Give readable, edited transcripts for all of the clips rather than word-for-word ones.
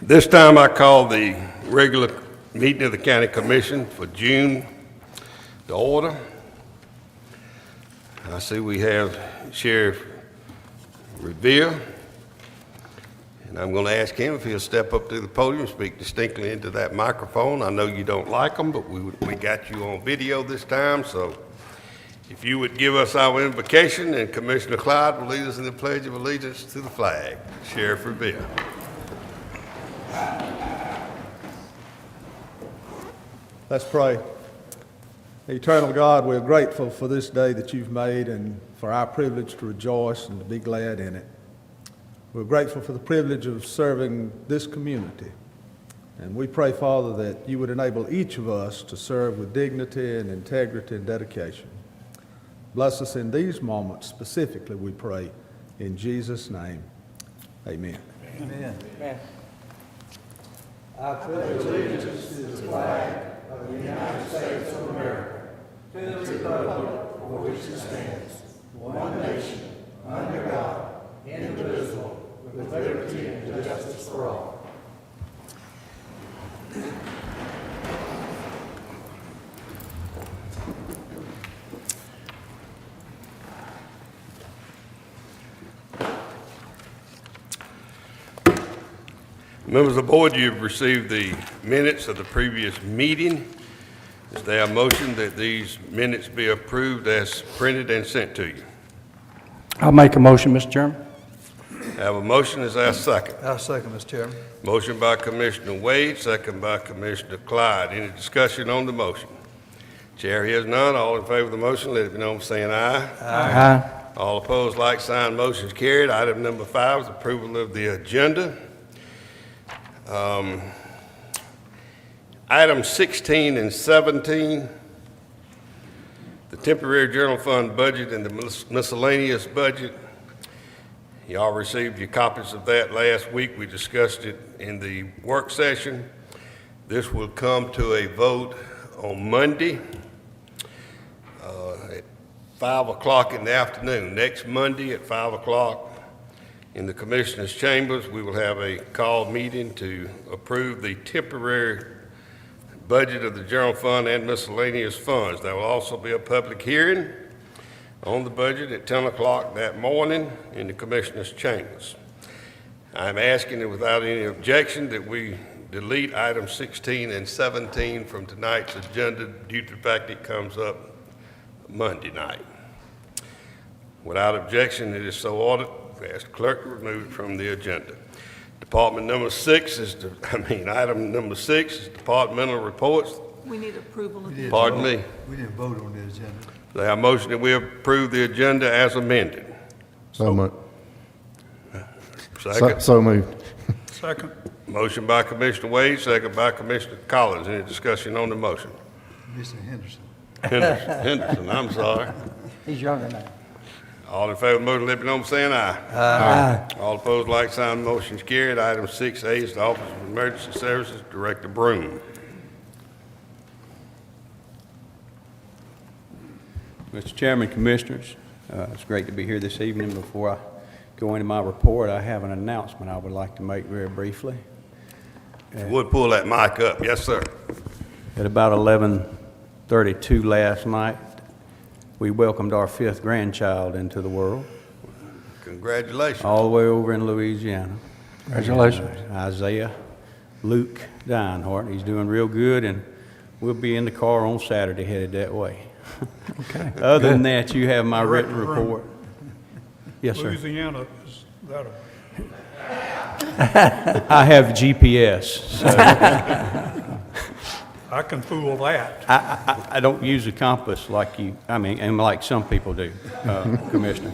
This time I call the regular meeting of the County Commission for June to order. I see we have Sheriff Revere, and I'm going to ask him if he'll step up to the podium and speak distinctly into that microphone. I know you don't like them, but we got you on video this time, so if you would give us our invocation, and Commissioner Clyde will lead us in the Pledge of Allegiance to the flag. Sheriff Revere. Let's pray. Eternal God, we're grateful for this day that you've made and for our privilege to rejoice and to be glad in it. We're grateful for the privilege of serving this community. And we pray, Father, that you would enable each of us to serve with dignity and integrity and dedication. Bless us in these moments specifically, we pray. In Jesus' name, amen. Amen. Amen. I pledge allegiance to the flag of the United States of America, to the republic for which it stands, one nation, under God, indivisible, with liberty and justice for all. Members of the board, you've received the minutes of the previous meeting. Is there a motion that these minutes be approved as printed and sent to you? I'll make a motion, Mr. Chairman. I have a motion. Is there a second? I'll second, Mr. Chairman. Motion by Commissioner Wade, second by Commissioner Clyde. Any discussion on the motion? Chair hears none. All in favor of the motion, let it be known by saying aye. Aye. All opposed, like sign. Motion is carried. Item number 5 is approval of the agenda. Items 16 and 17, the temporary general fund budget and the miscellaneous budget. Y'all received your copies of that last week. We discussed it in the work session. This will come to a vote on Monday at 5 o'clock in the afternoon. Next Monday at 5 o'clock. In the Commissioner's chambers, we will have a called meeting to approve the temporary budget of the general fund and miscellaneous funds. There will also be a public hearing on the budget at 10 o'clock that morning in the Commissioner's chambers. I'm asking that without any objection that we delete items 16 and 17 from tonight's agenda due to the fact it comes up Monday night. Without objection, it is so ordered. Ask the clerk to remove it from the agenda. Department number 6 is, item number 6 is departmental reports. We need approval of the Pardon me. We didn't vote on the agenda. They have a motion that we approve the agenda as amended. So moved. Second. So moved. Second. Motion by Commissioner Wade, second by Commissioner Collins. Any discussion on the motion? Mr. Henderson. Henderson, I'm sorry. He's younger now. All in favor of the motion, let it be known by saying aye. Aye. All opposed, like sign. Motion is carried. Item 6A is the Office of Emergency Services, Director Broom. Mr. Chairman, Commissioners, it's great to be here this evening. Before I go into my report, I have an announcement I would like to make very briefly. If you would pull that mic up. Yes, sir. At about 11:32 last night, we welcomed our 5th grandchild into the world, Congratulations. all the way over in Louisiana. Congratulations. Isaiah Luke Dinehart. He's doing real good, and we'll be in the car on Saturday headed that way. Okay. Other than that, you have my written report. Yes, sir. Louisiana, is that I have GPS, so I can fool that. I don't use a compass like you, and like some people do, Commissioner.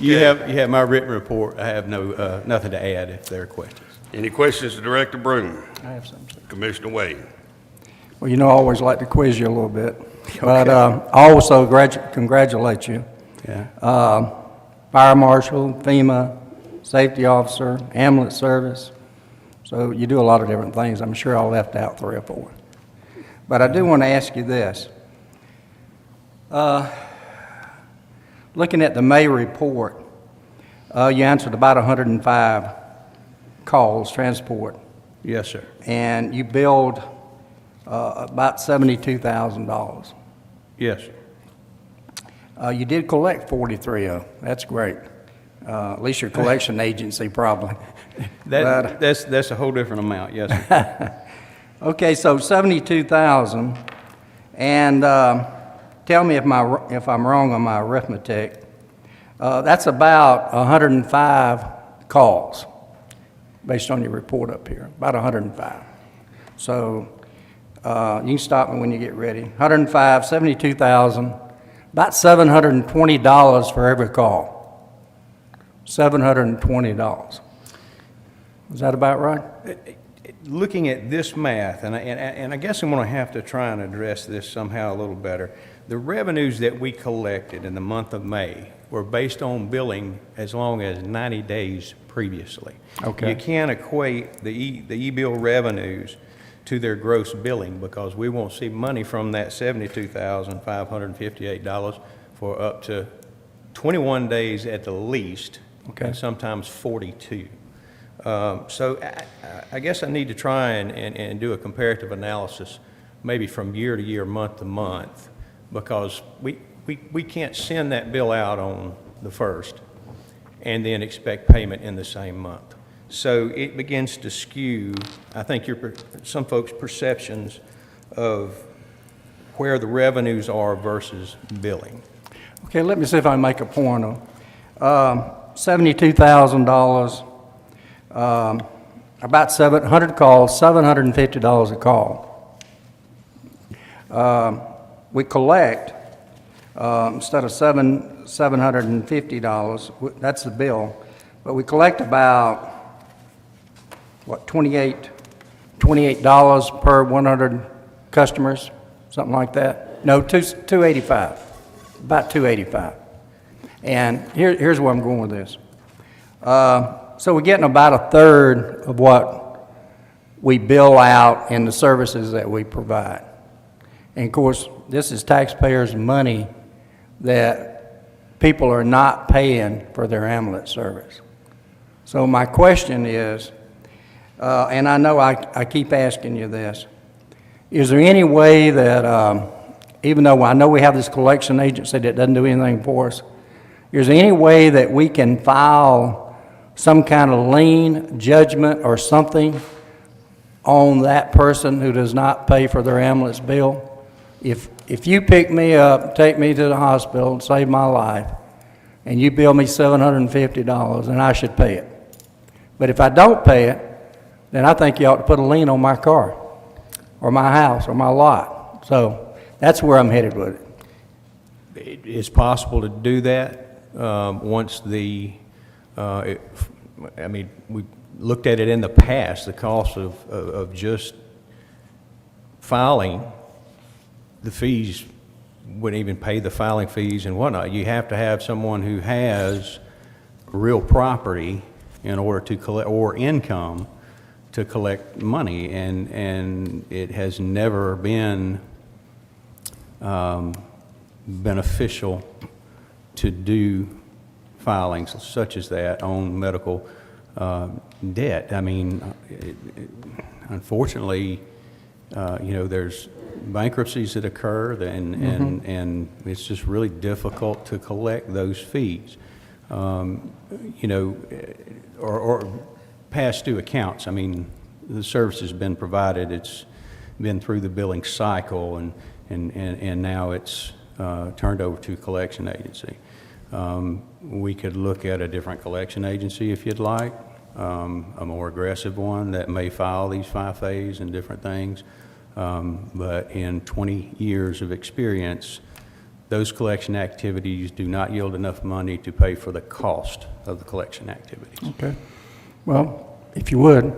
You have my written report. I have nothing to add if there are questions. Any questions to Director Broom? I have something. Commissioner Wade. Well, you know, I always like to quiz you a little bit. But I also congratulate you. Yeah. Fire Marshal, FEMA, Safety Officer, Ambulance Service. So you do a lot of different things. I'm sure I left out 3 or 4. But I do want to ask you this. Looking at the May report, you answered about 105 calls, transport, Yes, sir. and you billed about $72,000. Yes, sir. You did collect 43 of them. That's great. At least your collection agency probably. That's a whole different amount, yes, sir. Okay, so 72,000, and tell me if I'm wrong on my arithmetic. That's about 105 calls, based on your report up here, about 105. So you can stop me when you get ready. 105, 72,000, about $720 for every call. $720. Is that about right? Looking at this math, and I guess I'm going to have to try and address this somehow a little better. The revenues that we collected in the month of May were based on billing as long as 90 days previously. Okay. You can't equate the e-bill revenues to their gross billing because we won't see money from that $72,558 for up to 21 days at the least, Okay. and sometimes 42. So I guess I need to try and do a comparative analysis, maybe from year to year, month to month, because we can't send that bill out on the 1st and then expect payment in the same month. So it begins to skew, I think, some folks' perceptions of where the revenues are versus billing. Okay, let me see if I can make a point on $72,000, about 700 calls, $750 a call. We collect, instead of $750, that's the bill, but we collect about, what, $28 per 100 customers, something like that? No, $285, about $285. And here's where I'm going with this. So we're getting about a third of what we bill out in the services that we provide. And of course, this is taxpayers' money that people are not paying for their ambulance service. So my question is, and I know I keep asking you this, is there any way that, even though I know we have this collection agency that doesn't do anything for us, is there any way that we can file some kind of lien, judgment, or something on that person who does not pay for their ambulance bill? If you pick me up, take me to the hospital, and save my life, and you bill me $750, then I should pay it. But if I don't pay it, then I think you ought to put a lien on my car, or my house, or my lot. So that's where I'm headed with it. It's possible to do that once we looked at it in the past, the cost of just filing the fees wouldn't even pay the filing fees and whatnot. You have to have someone who has real property in order to collect, or income to collect money, and it has never been beneficial to do filings such as that on medical debt. I mean, unfortunately, there's bankruptcies that occur, and it's just really difficult to collect those fees. Or past due accounts. I mean, the service has been provided, it's been through the billing cycle, and now it's turned over to a collection agency. We could look at a different collection agency if you'd like, a more aggressive one that may file these FIFAs and different things. But in 20 years of experience, those collection activities do not yield enough money to pay for the cost of the collection activities. Okay. Well, if you would,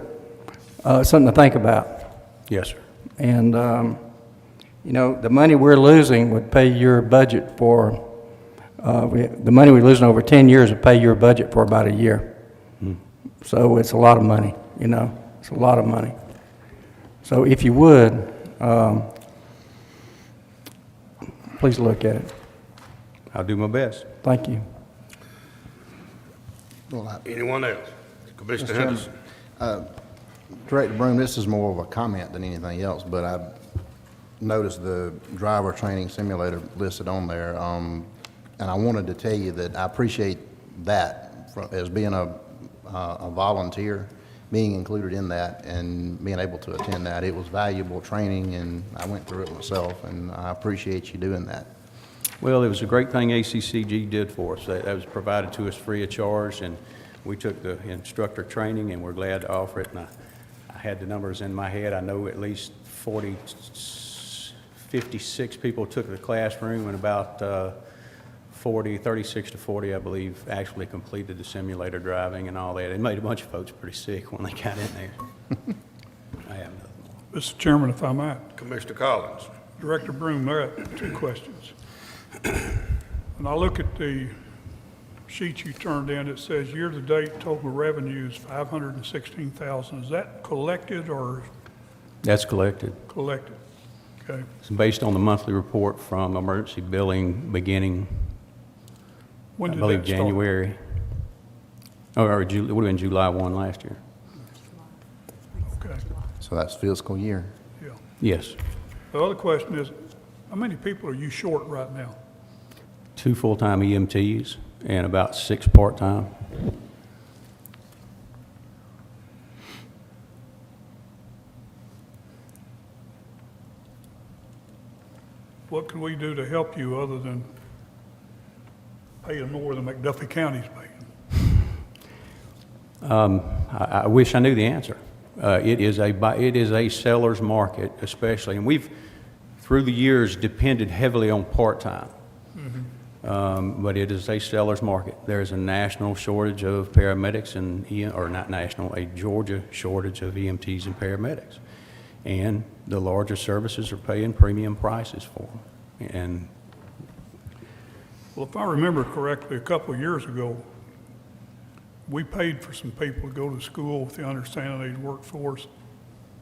something to think about. Yes, sir. And, the money we're losing would pay your budget for, the money we're losing over 10 years would pay your budget for about a year. So it's a lot of money, it's a lot of money. So if you would, please look at it. I'll do my best. Thank you. Anyone else? Commissioner Mr. Chairman. Henderson? Director Broom, this is more of a comment than anything else, but I noticed the driver training simulator listed on there, and I wanted to tell you that I appreciate that as being a volunteer, being included in that and being able to attend that. It was valuable training, and I went through it myself, and I appreciate you doing that. Well, it was a great thing ACCG did for us. That was provided to us free of charge, and we took the instructor training, and we're glad to offer it. And I had the numbers in my head. I know at least 56 people took the classroom, and about 36 to 40, I believe, actually completed the simulator driving and all that. It made a bunch of folks pretty sick when they got in there. I have nothing more. Mr. Chairman, if I might, Commissioner Collins. Director Broom, there are two questions. When I look at the sheet you turned in, it says year-to-date total revenues, $516,000. Is that collected or That's collected. collected? Okay. It's based on the monthly report from emergency billing beginning, When I did believe, that start? January. Or it would have been July 1 last year. Okay, So that's fiscal year. yeah. Yes. The other question is, how many people are you short right now? 2 full-time EMTs and about 6 part-time. What can we do to help you other than paying more than McDuffie County's paying? I wish I knew the answer. It is a seller's market, especially, and we've, through the years, depended heavily on part-time. But it is a seller's market. There's a national shortage of paramedics and, or not national, a Georgia shortage of EMTs and paramedics. And the larger services are paying premium prices for them. And Well, if I remember correctly, a couple of years ago, we paid for some people to go to school with the understanding they'd work for us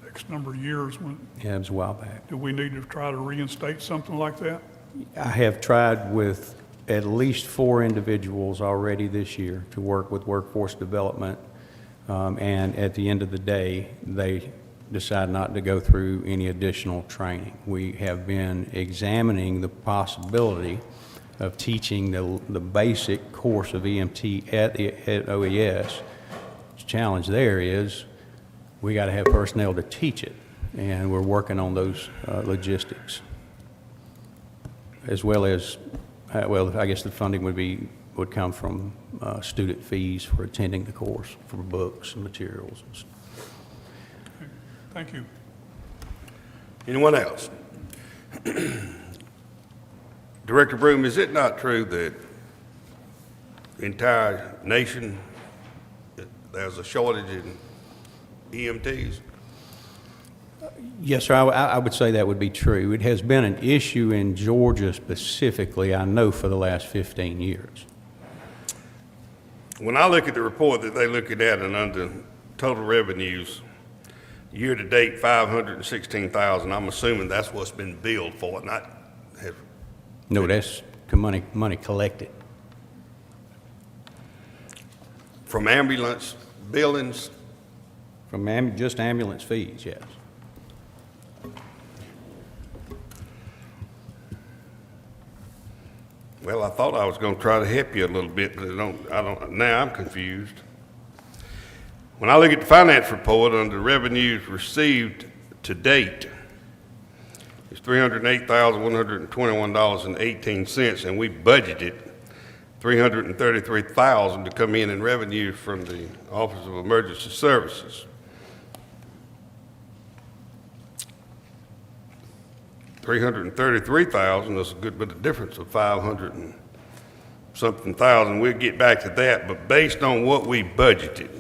X number of years. yeah, it was a while back. Do we need to try to reinstate something like that? I have tried with at least 4 individuals already this year to work with workforce development, and at the end of the day, they decide not to go through any additional training. We have been examining the possibility of teaching the basic course of EMT at OES. The challenge there is we got to have personnel to teach it, and we're working on those logistics, as well as, well, I guess the funding would come from student fees for attending the course, for books and materials and stuff. Thank you. Anyone else? Director Broom, is it not true that the entire nation, there's a shortage in EMTs? Yes, sir, I would say that would be true. It has been an issue in Georgia specifically, I know, for the last 15 years. When I look at the report that they're looking at and under total revenues, year-to-date, $516,000, I'm assuming that's what's been billed for, not have. No, that's money collected. From ambulance billings? From just ambulance fees, yes. Well, I thought I was going to try to help you a little bit, but now I'm confused. When I look at the finance report under revenues received to date, it's $308,121.18, and we budgeted $333,000 to come in revenue from the Office of Emergency Services. $333,000 is a good bit of difference of 500 and something thousand. We'll get back to that, but based on what we budgeted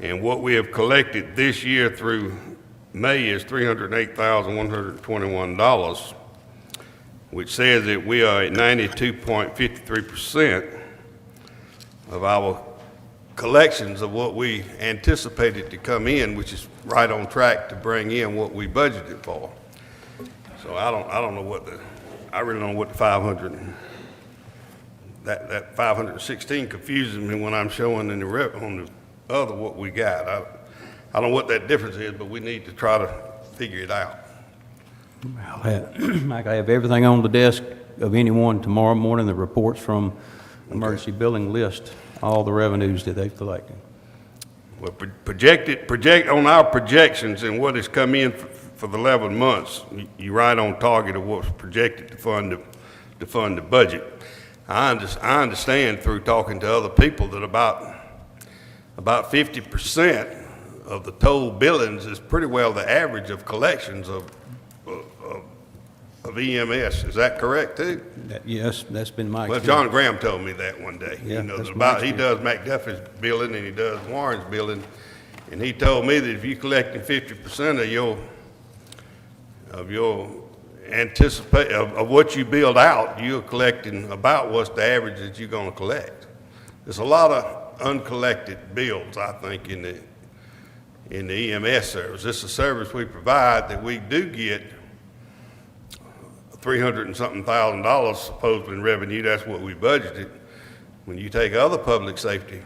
and what we have collected this year through May is $308,121, which says that we are at 92.53% of our collections of what we anticipated to come in, which is right on track to bring in what we budgeted for. So I don't know I really don't know what the 500, that 516 confuses me when I'm showing on the other what we got. I don't know what that difference is, but we need to try to figure it out. Mike, I have everything on the desk of anyone tomorrow morning, the reports from emergency billing list, all the revenues that they've collected. Well, project on our projections and what has come in for the 11 months, you're right on target of what's projected to fund the budget. I understand through talking to other people that about 50% of the total billings is pretty well the average of collections of EMS. Is that correct too? Yes, that's been my Well, experience. John Graham told me that one day. Yeah, You know, that's that my he does McDuffie's billing and he does Warren's billing, and he told me that if you collecting 50% of your anticipate of what you build out, you're collecting about what's the average that you're going to collect. There's a lot of uncollected bills, I think, in the EMS service. This is a service we provide that we do get $300 and something thousand supposedly in revenue. That's what we budgeted. When you take other public safety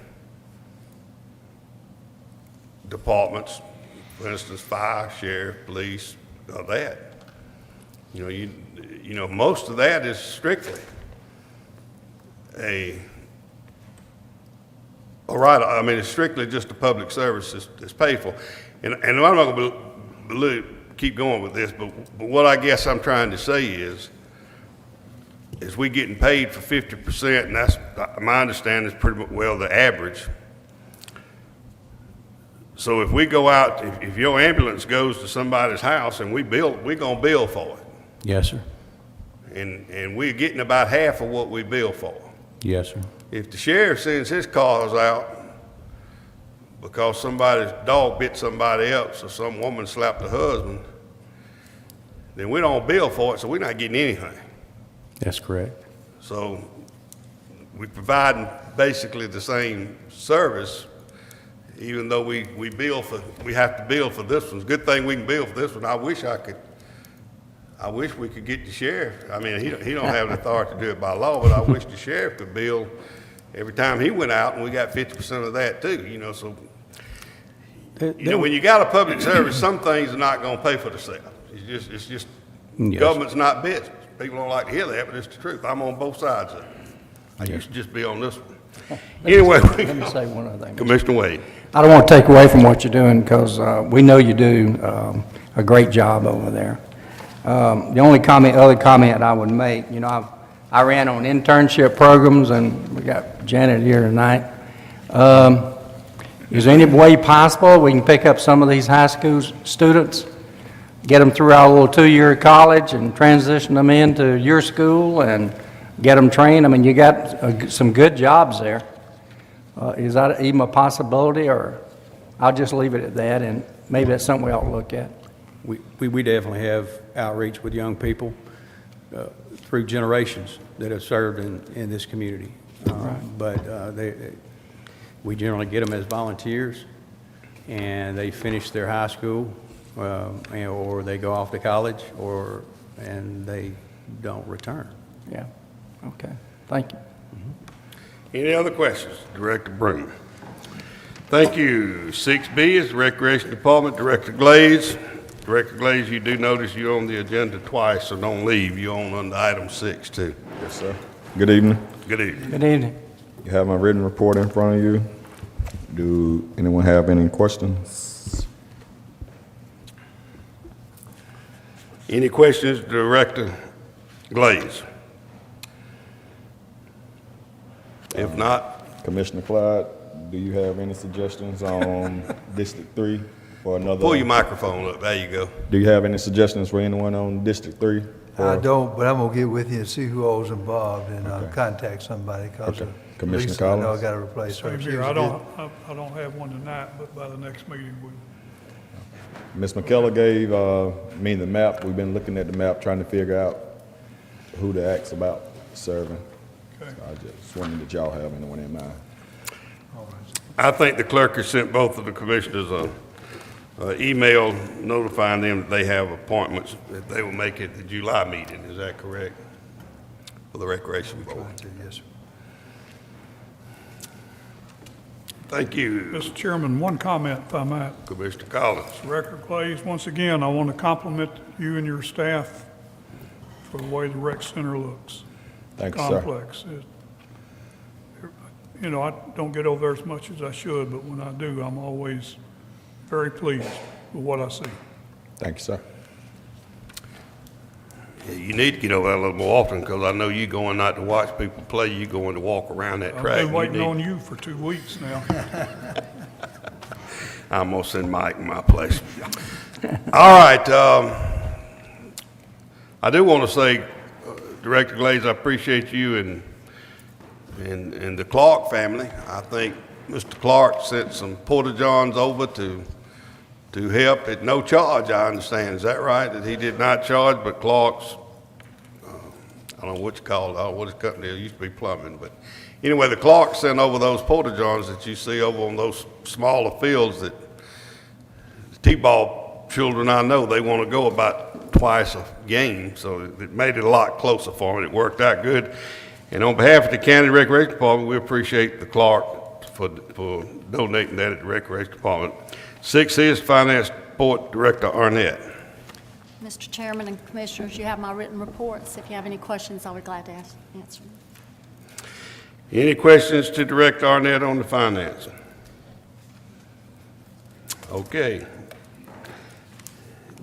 departments, for instance, fire, sheriff, police, that, you know, most of that is strictly it's strictly just a public service that's paid for. And I'm not going to keep going with this, but what I guess I'm trying to say is we getting paid for 50%, and that's, my understanding, is pretty well the average. So if we go out, if your ambulance goes to somebody's house and we're going to bill for it. Yes, sir. And we're getting about half of what we bill for. Yes, sir. If the sheriff sends his cars out because somebody's dog bit somebody else or some woman slapped her husband, then we don't bill for it, so we're not getting anything. That's correct. So we're providing basically the same service, even though we have to bill for this one. It's a good thing we can bill for this one. I wish we could get the sheriff. I mean, he don't have the authority to do it by law, but I wish the sheriff could bill every time he went out, and we got 50% of that too, you know, so. When you got a public service, some things are not gonna pay for themselves. It's just, Yes. government's not business. People don't like to hear that, but it's the truth. I'm on both sides of it. I used to just be on this one. Anyway, Let me say one other thing. Commissioner Wade. I don't want to take away from what you're doing, because we know you do a great job over there. The only other comment I would make, you know, I ran on internship programs, and we got Janet here tonight. Is there any way possible we can pick up some of these high school students, get them through our little 2-year college and transition them into your school and get them trained? I mean, you got some good jobs there. Is that even a possibility, or I'll just leave it at that, and maybe that's something we ought to look at? We definitely have outreach with young people through generations that have served in this community. But we generally get them as volunteers, and they finish their high school, or they go off to college, and they don't return. Yeah, okay, thank you. Any other questions? Director Broom. Thank you. 6B is the Recreation Department, Director Glaze. Director Glaze, you do notice you're on the agenda twice, so don't leave. You're on under item 6 too. Yes, sir. Good evening. Good evening. Good evening. You have my written report in front of you. Do anyone have any questions? Any questions, Director Glaze? If not, Commissioner Clyde, do you have any suggestions on District 3 for another? pull your microphone up. There you go. Do you have any suggestions for anyone on District 3? I don't, but I'm gonna get with you and see who all's involved and contact somebody, cause Okay. Commissioner Lisa, I know I Collins? gotta replace her. Same She here. was I good. don't have one tonight, but by the next meeting, we. Ms. McKellar gave me the map. We've been looking at the map, trying to figure out who to ask about serving. Okay. So I just wondered if y'all have anyone in mind. I think the clerk has sent both of the commissioners a email notifying them that they have appointments that they will make at the July meeting. Is that correct? For the Recreation Board. Yes, sir. Thank you, Mr. Chairman, one comment, if I might. Commissioner Collins. Record plays, once again, I want to compliment you and your staff for the way the rec center looks. Thank you, sir. Complex. You know, I don't get over there as much as I should, but when I do, I'm always very pleased with what I see. Thank you, sir. Yeah, you need to get over there a little more often, because I know you going not to watch people play, you going to walk around that track. I've been You waiting need- on you for 2 weeks now. I'm gonna send Mike in my place. All right, I do want to say, Director Glaze, I appreciate you and the Clark family. I think Mr. Clark sent some porta-johns over to help at no charge, I understand. Is that right? That he did not charge, but Clark's, I don't know what you call it, what his company is, it used to be plumbing, but anyway, the Clark sent over those porta-johns that you see over on those smaller fields that the T-ball children I know, they want to go about twice a game, so it made it a lot closer for them. It worked out good. And on behalf of the County Recreation Department, we appreciate the Clark for donating that at the Recreation Department. 6 is Finance Support Director Arnett. Mr. Chairman and Commissioners, you have my written reports. If you have any questions, I'll be glad to answer them. Any questions to Director Arnett on the financing? Okay.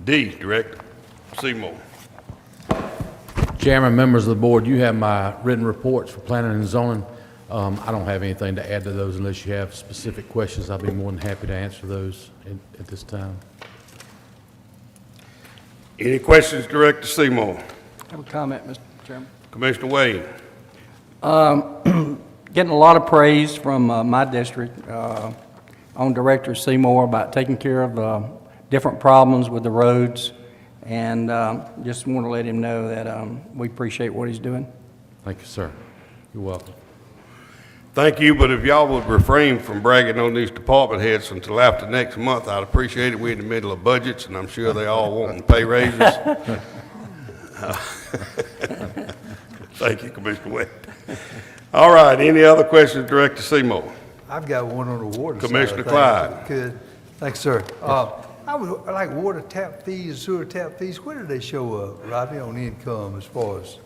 D, Director Seymour. Chairman, members of the board, you have my written reports for planning and zoning. I don't have anything to add to those unless you have specific questions. I'll be more than happy to answer those at this time. Any questions, Director Seymour? I have a comment, Mr. Chairman. Commissioner Wade? Getting a lot of praise from my district on Director Seymour about taking care of different problems with the roads, and just want to let him know that we appreciate what he's doing. Thank you, sir. You're welcome. Thank you, but if y'all would refrain from bragging on these department heads until after next month, I'd appreciate it. We're in the middle of budgets, and I'm sure they all want pay raises. Thank you, Commissioner Wade. All right, any other questions, Director Seymour? I've got one on the water side. Commissioner of things, Clyde. if I could. Thanks, sir. I would like water tap fees, sewer tap fees. Where do they show up, Robbie, on income as far as?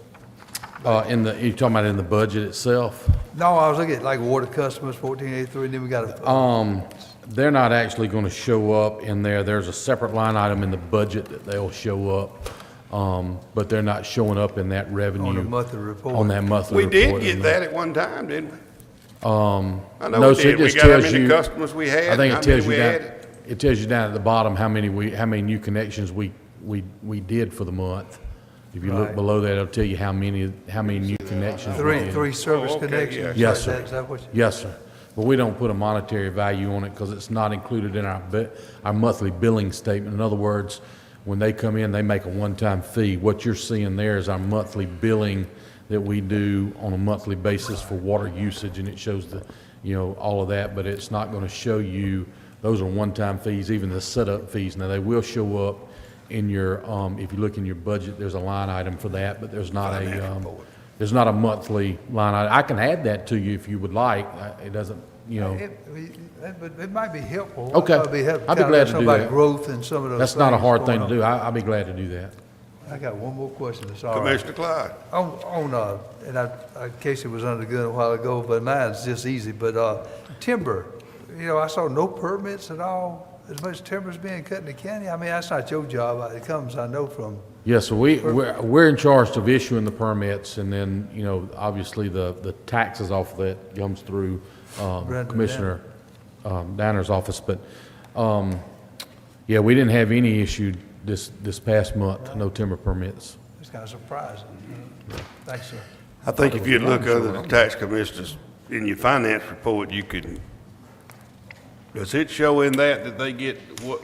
You talking about in the budget itself? No, I was looking at like water customers, 1483, and then we got a. They're not actually going to show up in there. There's a separate line item in the budget that they'll show up, but they're not showing up in that revenue. On the monthly report. On that monthly We report. did get that at one time, didn't we? I know No, we so it did. We just got how tells many you- customers we had. I think and it how tells many you we down, added. it tells you down at the bottom how many new connections we did for the month. If you look Right. below that, it'll tell you how many new connections we did. Three service Oh, okay, connections. yeah. Yes, sir. Is that what? Yes, sir. But we don't put a monetary value on it because it's not included in our monthly billing statement. In other words, when they come in, they make a one-time fee. What you're seeing there is our monthly billing that we do on a monthly basis for water usage, and it shows all of that, but it's not going to show you, those are one-time fees, even the setup fees. Now, they will show up in your, if you look in your budget, there's a line item for that, but there's not a monthly line item. I can add that to you if you would like. It doesn't, But it might be helpful. Okay. It might be helpful. I'd be glad to do About that. growth and some of those. that's not a things hard thing going to do. on. I'll be glad to do that. I got one more question, that's all right. Commissioner Clyde. Casey was under the gun a while ago, but mine's just easy, but, timber, I saw no permits at all, as much timber's being cut in the county. I mean, that's not your job, it comes, I know, from, Yes, so we're in charge of issuing the permits, and then, obviously the taxes off of that comes through Brandon Commissioner Danner's office, but, yeah, we didn't have any issued this past month, no timber permits. it's kind of surprising. Thanks, sir. I think if you look under the tax commissioners, in your finance report, you could, does it show in that they get what,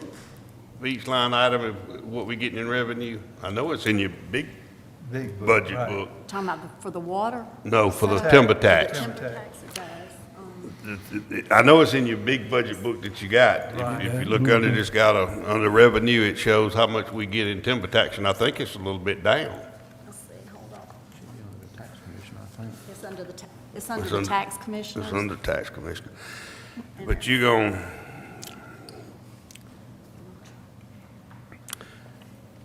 each line item of what we getting in revenue? I know it's in your big Big book, budget right. book. Talking about for the water? No, for the timber tax. Timber tax, it does. I know it's in your big budget book that you got. If you look under, it's got under revenue, it shows how much we get in timber tax, and I think it's a little bit down. Let's see, hold on. It's under the It's tax commissioner. It's under tax commissioner. But you gon'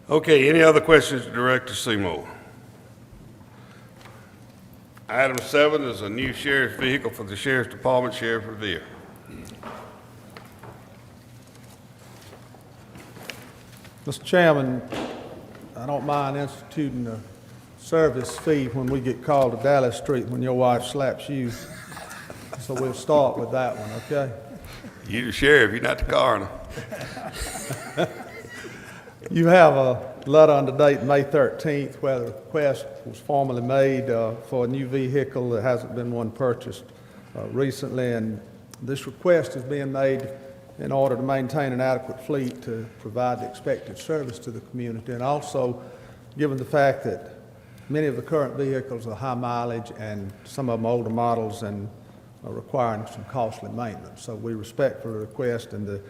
okay, any other questions, Director Seymour? Item 7 is a new sheriff's vehicle for the Sheriff's Department, Sheriff Revere. Mr. Chairman, I don't mind instituting a service fee when we get called to Dallas Street when your wife slaps you. So we'll start with that one, okay? You the sheriff, you're not the coroner. You have a letter under date May 13th where the request was formally made for a new vehicle. There hasn't been one purchased recently, and this request is being made in order to maintain an adequate fleet to provide the expected service to the community, and also given the fact that many of the current vehicles are high mileage and some of them older models and are requiring some costly maintenance. So we respectfully request, and the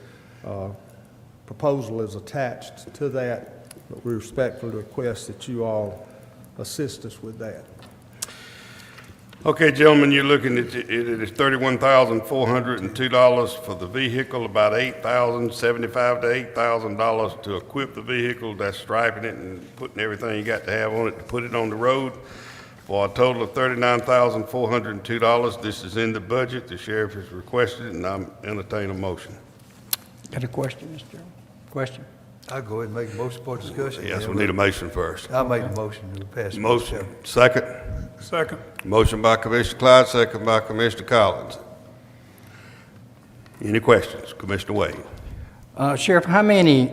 proposal is attached to that, but we respectfully request that you all assist us with that. Okay, gentlemen, you're looking at, it is $31,402 for the vehicle, about $8,075 to $8,000 to equip the vehicle. That's striping it and putting everything you got to have on it to put it on the road, for a total of $39,402. This is in the budget. The sheriff has requested it, and I'm entertaining a motion. Got a question, Mr. Chairman? Question? I'll go ahead and make a motion for discussion. Yes, we need a motion first. I'll make the motion to pass. it. Motion, second. Second. Motion by Commissioner Clyde, second by Commissioner Collins. Any questions? Commissioner Wade. Sheriff, how many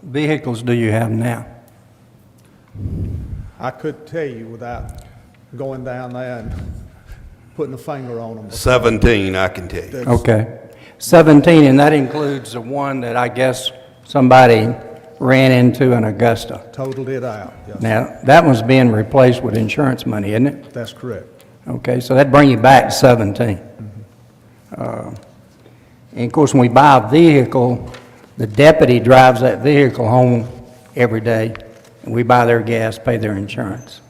vehicles do you have now? I couldn't tell you without going down there and putting a finger on them. 17, I can tell you. Okay. 17, and that includes the one that I guess somebody ran into in Augusta. Totaled it out, yes. Now, that one's being replaced with insurance money, isn't it? That's correct. Okay, so that'd bring you back to 17. And of course, when we buy a vehicle, the deputy drives that vehicle home every day, and we buy their gas, pay their insurance.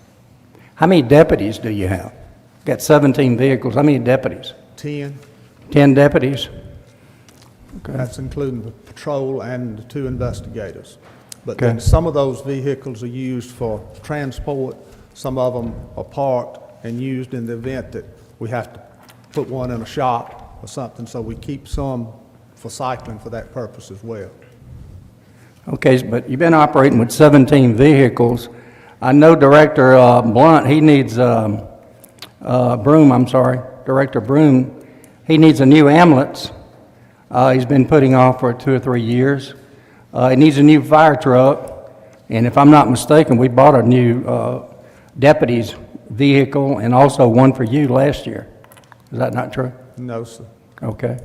How many deputies do you have? Got 17 vehicles. How many deputies? 10, 10 deputies? that's including the patrol and the 2 investigators. But Okay. then some of those vehicles are used for transport, some of them are parked and used in the event that we have to put one in a shop or something, so we keep some for cycling for that purpose as well. Okay, but you've been operating with 17 vehicles. I know Director Blunt, he needs, Director Broom, he needs a new ambulance. He's been putting off for 2 or 3 years. He needs a new fire truck, and if I'm not mistaken, we bought a new deputy's vehicle and also one for you last year. Is that not true? No, sir. Okay.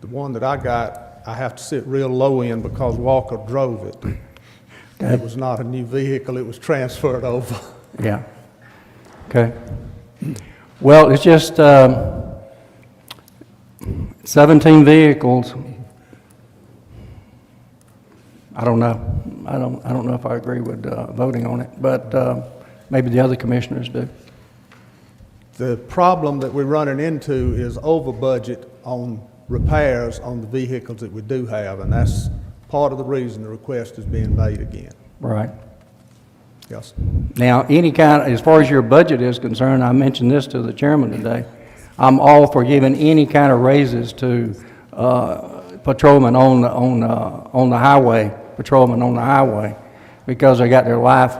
The one that I got, I have to sit real low in because Walker drove it. It was not a new vehicle, it was transferred over. Yeah. Okay. Well, it's just 17 vehicles. I don't know. I don't know if I agree with voting on it, but maybe the other commissioners do. The problem that we're running into is over budget on repairs on the vehicles that we do have, and that's part of the reason the request is being made again. Right. Yes. Now, as far as your budget is concerned, I mentioned this to the chairman today, I'm all for giving any kind of raises to patrolmen on the highway, because they got their life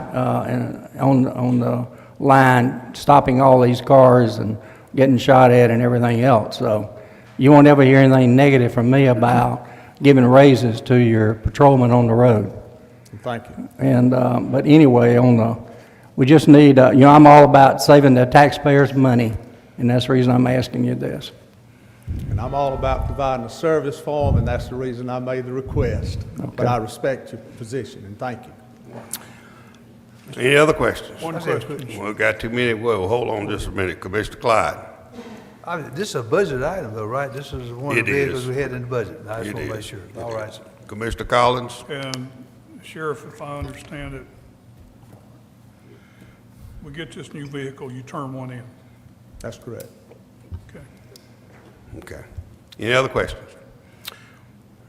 on the line, stopping all these cars and getting shot at and everything else. So you won't ever hear anything negative from me about giving raises to your patrolmen on the road. Thank you. And, but anyway, we just need, I'm all about saving the taxpayers' money, and that's the reason I'm asking you this. And I'm all about providing a service for them, and that's the reason I made the request. But I respect your position, and thank you. Any other questions? One question. Well, got too many. Well, hold on just a minute. Commissioner Clyde. This is a budget item though, right? This is one of the It vehicles is. we had in the budget. I just It want to make is. sure. All right, sir. Commissioner Collins. And Sheriff, if I understand it, we get this new vehicle, you turn one in. That's correct. Okay. Okay. Any other questions?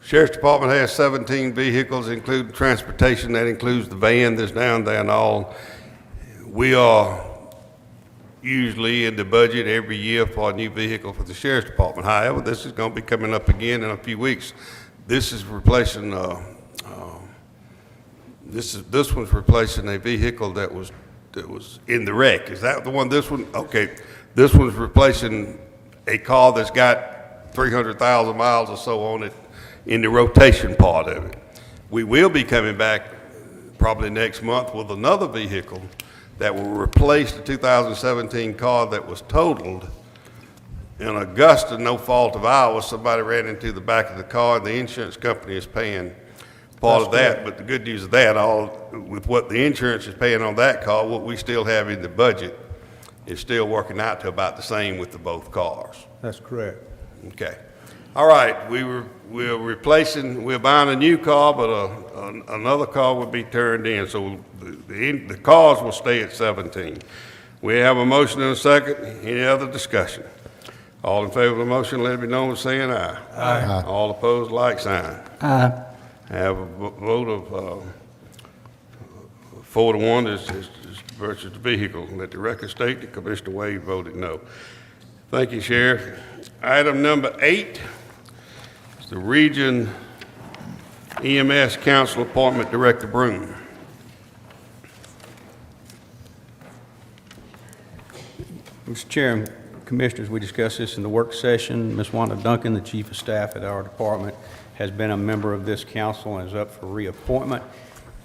Sheriff's Department has 17 vehicles, including transportation. That includes the van that's down there and all. We are usually in the budget every year for a new vehicle for the Sheriff's Department. However, this is going to be coming up again in a few weeks. This is replacing, this one's replacing a vehicle that was in the wreck. Is that the one, this one? Okay, this one's replacing a car that's got 300,000 miles or so on it in the rotation part of it. We will be coming back probably next month with another vehicle that will replace the 2017 car that was totaled in Augusta, no fault of ours. Somebody ran into the back of the car, and the insurance company is paying part of that. But the good news of that, with what the insurance is paying on that car, what we still have in the budget is still working out to about the same with the both cars. That's correct. Okay. All right, we're buying a new car, but another car will be turned in, so the cars will stay at 17. We have a motion and a second. Any other discussion? All in favor of the motion, let it be known by saying aye. Aye. All opposed, like sign. Aye. Have a vote of 4 to 1 is versus the vehicle. Let the record state that Commissioner Wade voted no. Thank you, Sheriff. Item number 8 is the Region EMS Council Appointment, Director Broom. Mr. Chairman, Commissioners, we discussed this in the work session. Ms. Wanda Duncan, the Chief of Staff at our department, has been a member of this council and is up for reappointment.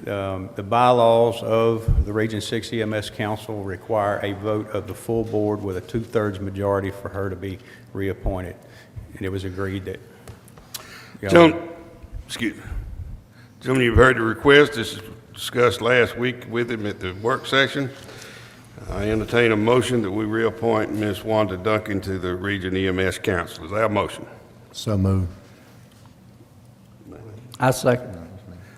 The bylaws of the Region 6 EMS Council require a vote of the full board with a 2/3 majority for her to be reappointed. And it was agreed that. Gentlemen, you've heard the request. This was discussed last week with him at the work session. I entertain a motion that we reappoint Ms. Wanda Duncan to the Region EMS Council. Is there a motion? So moved. I second.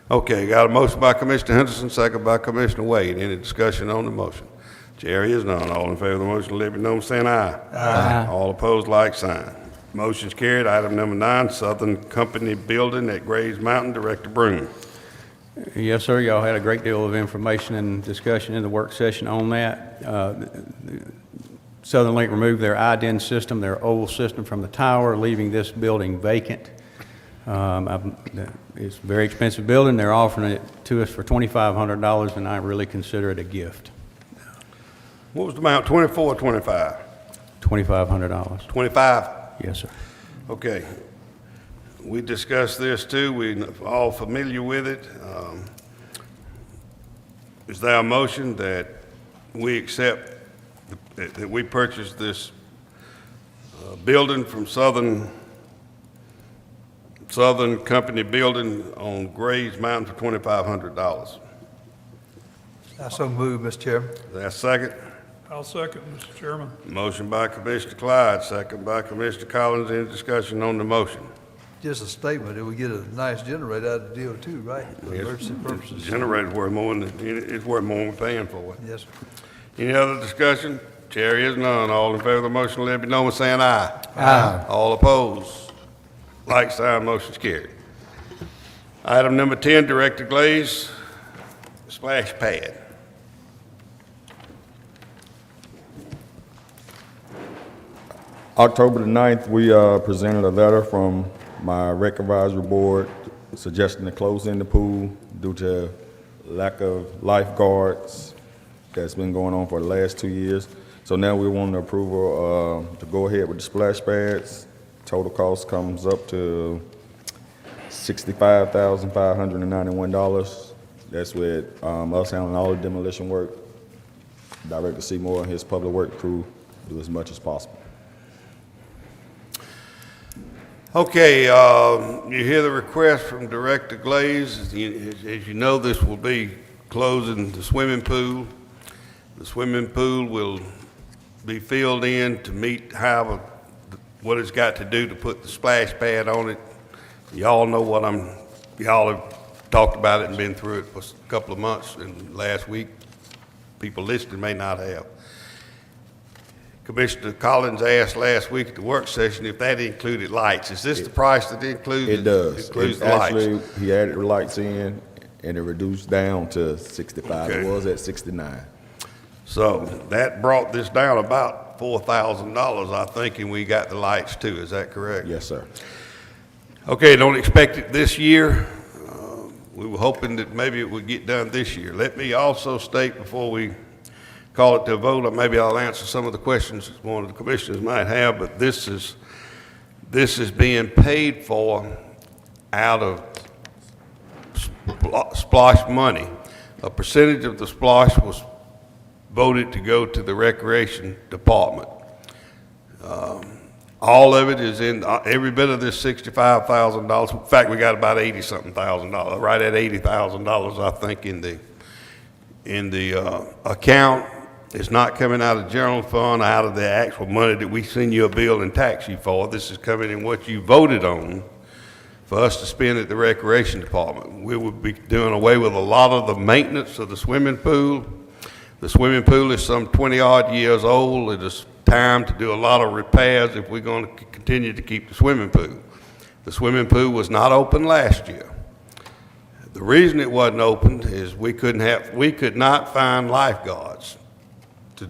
Okay, got a motion by Commissioner Henderson, second by Commissioner Wade. Any discussion on the motion? Chair is none. All in favor of the motion, let it be known by saying aye. Aye. All opposed, like sign. Motion's carried. Item number 9, Southern Company Building at Grays Mountain, Director Broom. Yes, sir. Y'all had a great deal of information and discussion in the work session on that. Southern Link removed their IDEN system, their old system from the tower, leaving this building vacant. It's a very expensive building. They're offering it to us for $2,500, and I really consider it a gift. What was the amount, 24 or 25? $2,500. 25? Yes, sir. Okay. We discussed this too. We're all familiar with it. Is there a motion that we accept, that we purchase this building from Southern Company Building on Grays Mountain for $2,500? I so move, Mr. Chairman. Is there a second? I'll second, Mr. Chairman. Motion by Commissioner Clyde, second by Commissioner Collins. Any discussion on the motion? Just a statement that we get a nice generator out of the deal too, right? For emergency The purposes. generator's worth more than, it's worth more than we're paying for it. Yes, sir. Any other discussion? Chair is none. All in favor of the motion, let it be known by saying aye. Aye. All opposed? Like sign, motion's carried. Item number 10, Director Glaze, splash pad. October the 9th, we presented a letter from my rec advisory board suggesting to close in the pool due to lack of lifeguards that's been going on for the last 2 years. So now we want the approval to go ahead with the splash pads. Total cost comes up to $65,591. That's with us handling all the demolition work. Director Seymour and his public work crew do as much as possible. Okay, you hear the request from Director Glaze. As you know, this will be closing the swimming pool. The swimming pool will be filled in to meet what it's got to do to put the splash pad on it. Y'all know y'all have talked about it and been through it for a couple of months and last week. People listening may not have. Commissioner Collins asked last week at the work session if that included lights. Is this the price that includes? It does. Includes It the lights? actually, he added the lights in, and it reduced down to 65. It Okay. was at 69. So that brought this down about $4,000, I think, and we got the lights too. Is that correct? Yes, sir. Okay, don't expect it this year. We were hoping that maybe it would get done this year. Let me also state before we call it to a vote, or maybe I'll answer some of the questions that one of the commissioners might have, but this is being paid for out of splosh money. A percentage of the splosh was voted to go to the recreation department. All of it is in, every bit of this $65,000. In fact, we got about 80-something thousand dollars, right at $80,000, I think, in the account. It's not coming out of general fund, out of the actual money that we send you a bill and tax you for. This is coming in what you voted on for us to spend at the recreation department. We would be doing away with a lot of the maintenance of the swimming pool. The swimming pool is some 20-odd years old. It is time to do a lot of repairs if we're going to continue to keep the swimming pool. The swimming pool was not open last year. The reason it wasn't open is we could not find lifeguards to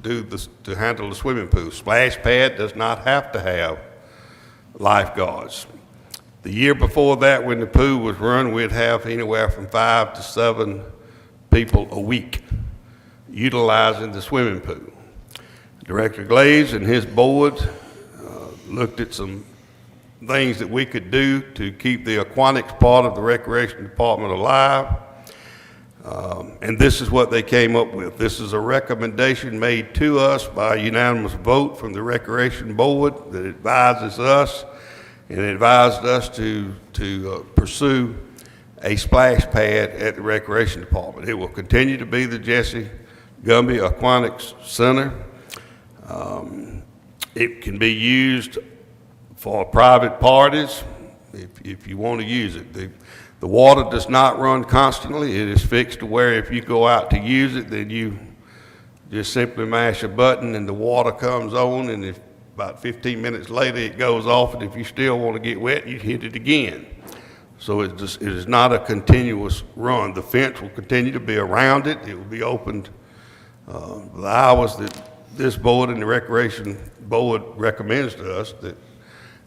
handle the swimming pool. Splash pad does not have to have lifeguards. The year before that, when the pool was run, we'd have anywhere from 5 to 7 people a week utilizing the swimming pool. Director Glaze and his board looked at some things that we could do to keep the aquatics part of the recreation department alive. And this is what they came up with. This is a recommendation made to us by a unanimous vote from the Recreation Board that advises us and advised us to pursue a splash pad at the Recreation Department. It will continue to be the Jesse Gumby Aquatics Center. It can be used for private parties if you want to use it. The water does not run constantly. It is fixed to where if you go out to use it, then you just simply mash a button and the water comes on, and if about 15 minutes later it goes off, and if you still want to get wet, you hit it again. So it is not a continuous run. The fence will continue to be around it. It will be opened the hours that this board and the Recreation Board recommends to us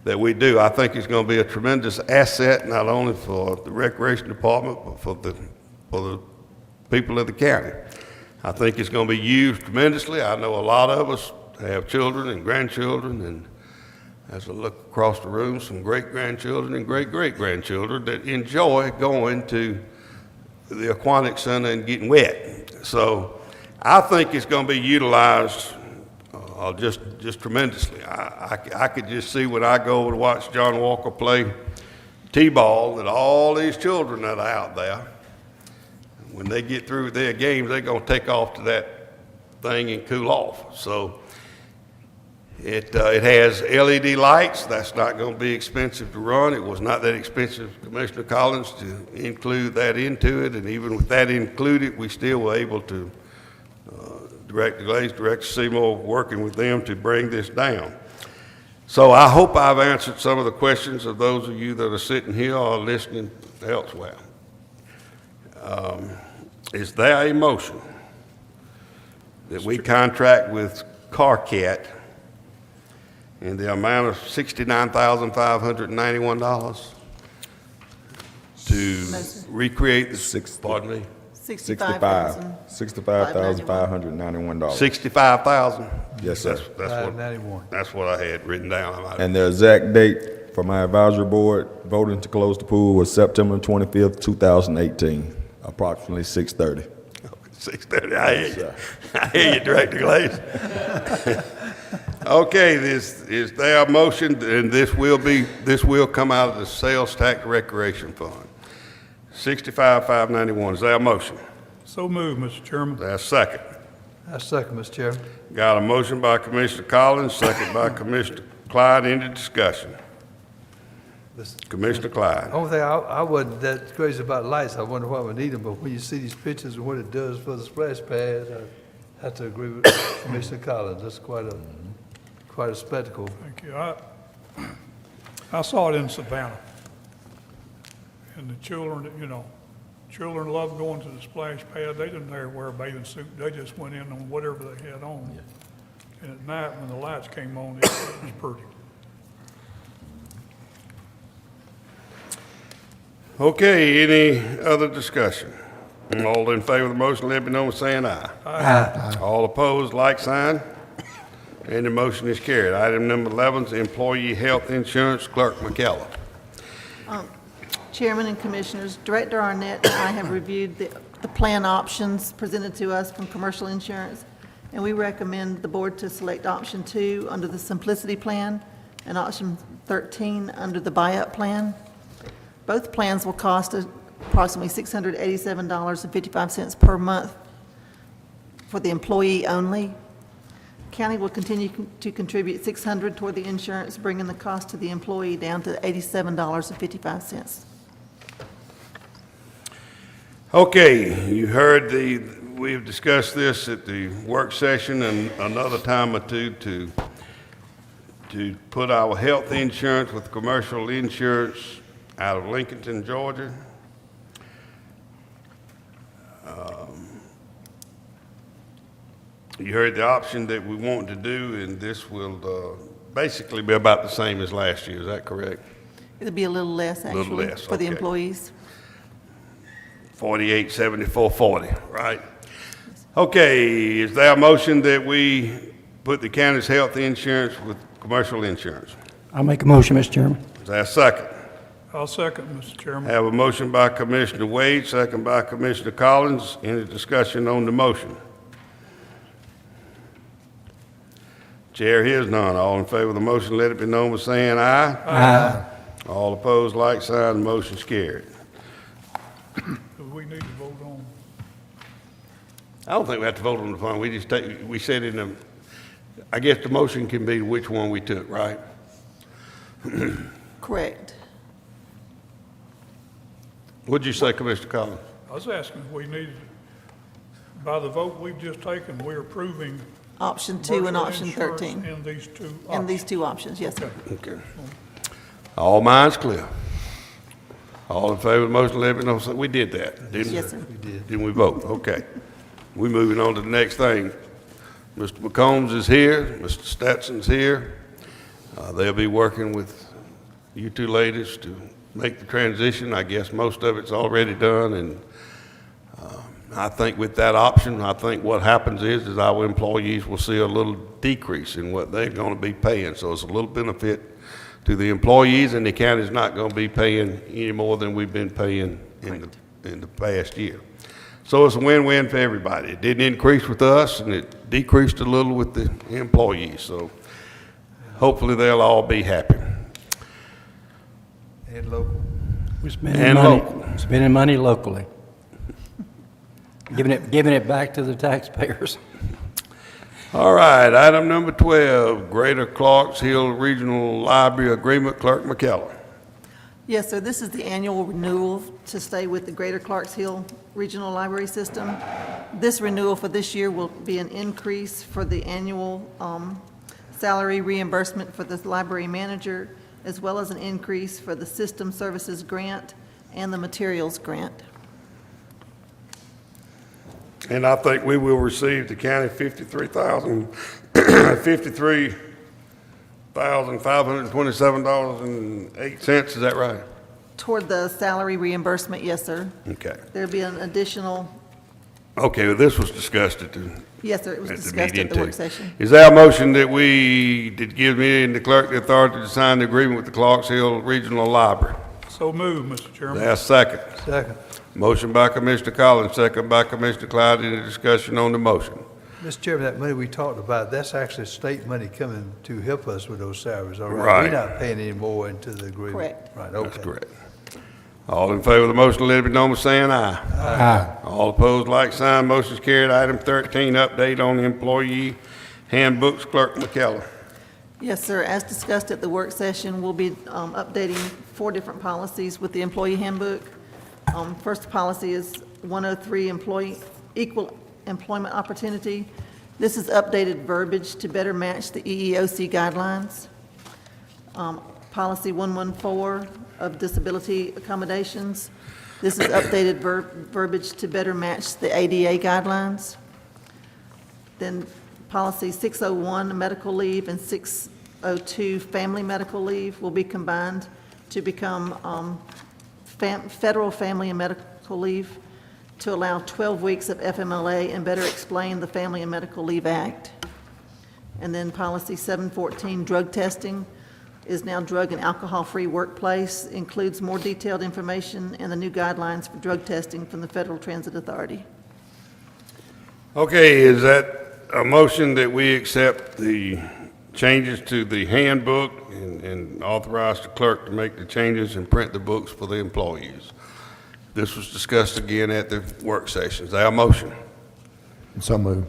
that we do. I think it's going to be a tremendous asset, not only for the Recreation Department, but for the people of the county. I think it's going to be used tremendously. I know a lot of us have children and grandchildren, and as I look across the room, some great-grandchildren and great-great-grandchildren that enjoy going to the aquatic center and getting wet. So I think it's going to be utilized just tremendously. I could just see when I go to watch John Walker play T-ball that all these children that are out there, when they get through with their games, they're going to take off to that thing and cool off. So it has LED lights. That's not going to be expensive to run. It was not that expensive, Commissioner Collins, to include that into it. And even with that included, we still were able to Director Glaze, Director Seymour, working with them to bring this down. So I hope I've answered some of the questions of those of you that are sitting here or listening elsewhere. Is there a motion that we contract with CarCat in the amount of $69,591 to recreate the, pardon me? $65,591. 65,000? Yes, sir. That's what I had written down. And the exact date for my advisory board voting to close the pool was September 25th, 2018, approximately 6:30. 6:30, I hear you. I hear you, Director Glaze. Okay, is there a motion, and this will come out of the sales tax recreation fund. 65,591, is there a motion? So moved, Mr. Chairman. There's a second. I second, Mr. Chairman. Got a motion by Commissioner Collins, second by Commissioner Clyde. Any discussion? Commissioner Clyde. Only thing I wasn't that crazy about lights. I wonder why we need them, but when you see these pictures and what it does for the splash pad, I have to agree with Commissioner Collins. That's quite a quite a spectacle. Thank you. I saw it in Savannah. And the children, children love going to the splash pad. They didn't dare wear a bathing suit. They just went in on whatever they had on. And at night, when the lights came on, it was pretty. Okay, any other discussion? All in favor of the motion, let me know by saying aye. Aye. All opposed, like sign. And the motion is carried. Item number 11 is employee health insurance, Clerk McKellar. Chairman and Commissioners, Director Arnett and I have reviewed the plan options presented to us from commercial insurance, and we recommend the board to select option 2 under the Simplicity Plan and option 13 under the Buy-Up Plan. Both plans will cost approximately $687.55 per month for the employee only. County will continue to contribute $600 toward the insurance, bringing the cost to the employee down to $87.55. Okay, you heard we've discussed this at the work session and another time or two to put our health insurance with commercial insurance out of Lincolnton, Georgia. You heard the option that we want to do, and this will basically be about the same as last year. Is that correct? It'll be a little less, Little actually, less, for the okay. employees. 487440, right? Okay, is there a motion that we put the county's health insurance with commercial insurance? I'll make a motion, Mr. Chairman. Is there a second? I'll second, Mr. Chairman. Have a motion by Commissioner Wade, second by Commissioner Collins. Any discussion on the motion? Chair hears none. All in favor of the motion, let it be known by saying aye. Aye. All opposed, like sign. The motion's carried. Do we need to vote on? I don't think we have to vote on the fund. We just we said in the, I guess the motion can be which one we took, right? Correct. What'd you say, Commissioner Collins? I was asking if we needed, by the vote we've just taken, we're approving Option 2 and commercial option insurance 13. in these two options. And these two options, yes, sir. Okay. All minds clear. All in favor of the motion, let me know. We did that, didn't we? Yes, sir. Didn't we vote? Okay. We're moving on to the next thing. Mr. McCombs is here, Mr. Stetson's here. They'll be working with you two ladies to make the transition. I guess most of it's already done, and I think with that option, I think what happens is our employees will see a little decrease in what they're going to be paying. So it's a little benefit to the employees, and the county's not going to be paying any more than we've been paying in the past year. So it's a win-win for everybody. It didn't increase with us, and it decreased a little with the employees. So hopefully they'll all be happy. And local. We're spending And money, local. spending money locally. Giving it back to the taxpayers. All right, item number 12, Greater Clarks Hill Regional Library Agreement, Clerk McKellar. Yes, sir. This is the annual renewal to stay with the Greater Clarks Hill Regional Library System. This renewal for this year will be an increase for the annual salary reimbursement for the library manager, as well as an increase for the system services grant and the materials grant. And I think we will receive the county $53,527.08. Is that right? Toward the salary reimbursement, yes, sir. Okay. There'll be an additional, Okay, well, this was discussed at the yes, sir, it was at the discussed meeting at the work too. session. Is there a motion that did give me and the clerk the authority to sign the agreement with the Clarks Hill Regional Library? So moved, Mr. Chairman. That's second. Second. Motion by Commissioner Collins, second by Commissioner Cloud. Any discussion on the motion? Mr. Chairman, that money we talked about, that's actually state money coming to help us with those salaries, all right? Right. We're not paying any more into the agreement. Correct. Right, okay. That's correct. All in favor of the motion, let it be known by saying aye. Aye. All opposed, like sign. Motion's carried. Item 13, update on the employee handbooks, Clerk McKellar. Yes, sir. As discussed at the work session, we'll be updating 4 different policies with the employee handbook. First policy is 103, equal employment opportunity. This is updated verbiage to better match the EEOC guidelines. Policy 114 of disability accommodations. This is updated verbiage to better match the ADA guidelines. Then policy 601, medical leave, and 602, family medical leave, will be combined to become federal family and medical leave to allow 12 weeks of FMLA and better explain the Family and Medical Leave Act. And then policy 714, drug testing, is now drug and alcohol-free workplace, includes more detailed information and the new guidelines for drug testing from the Federal Transit Authority. Okay, is that a motion that we accept the changes to the handbook and authorize the clerk to make the changes and print the books for the employees? This was discussed again at the work session. Is there a motion? So moved.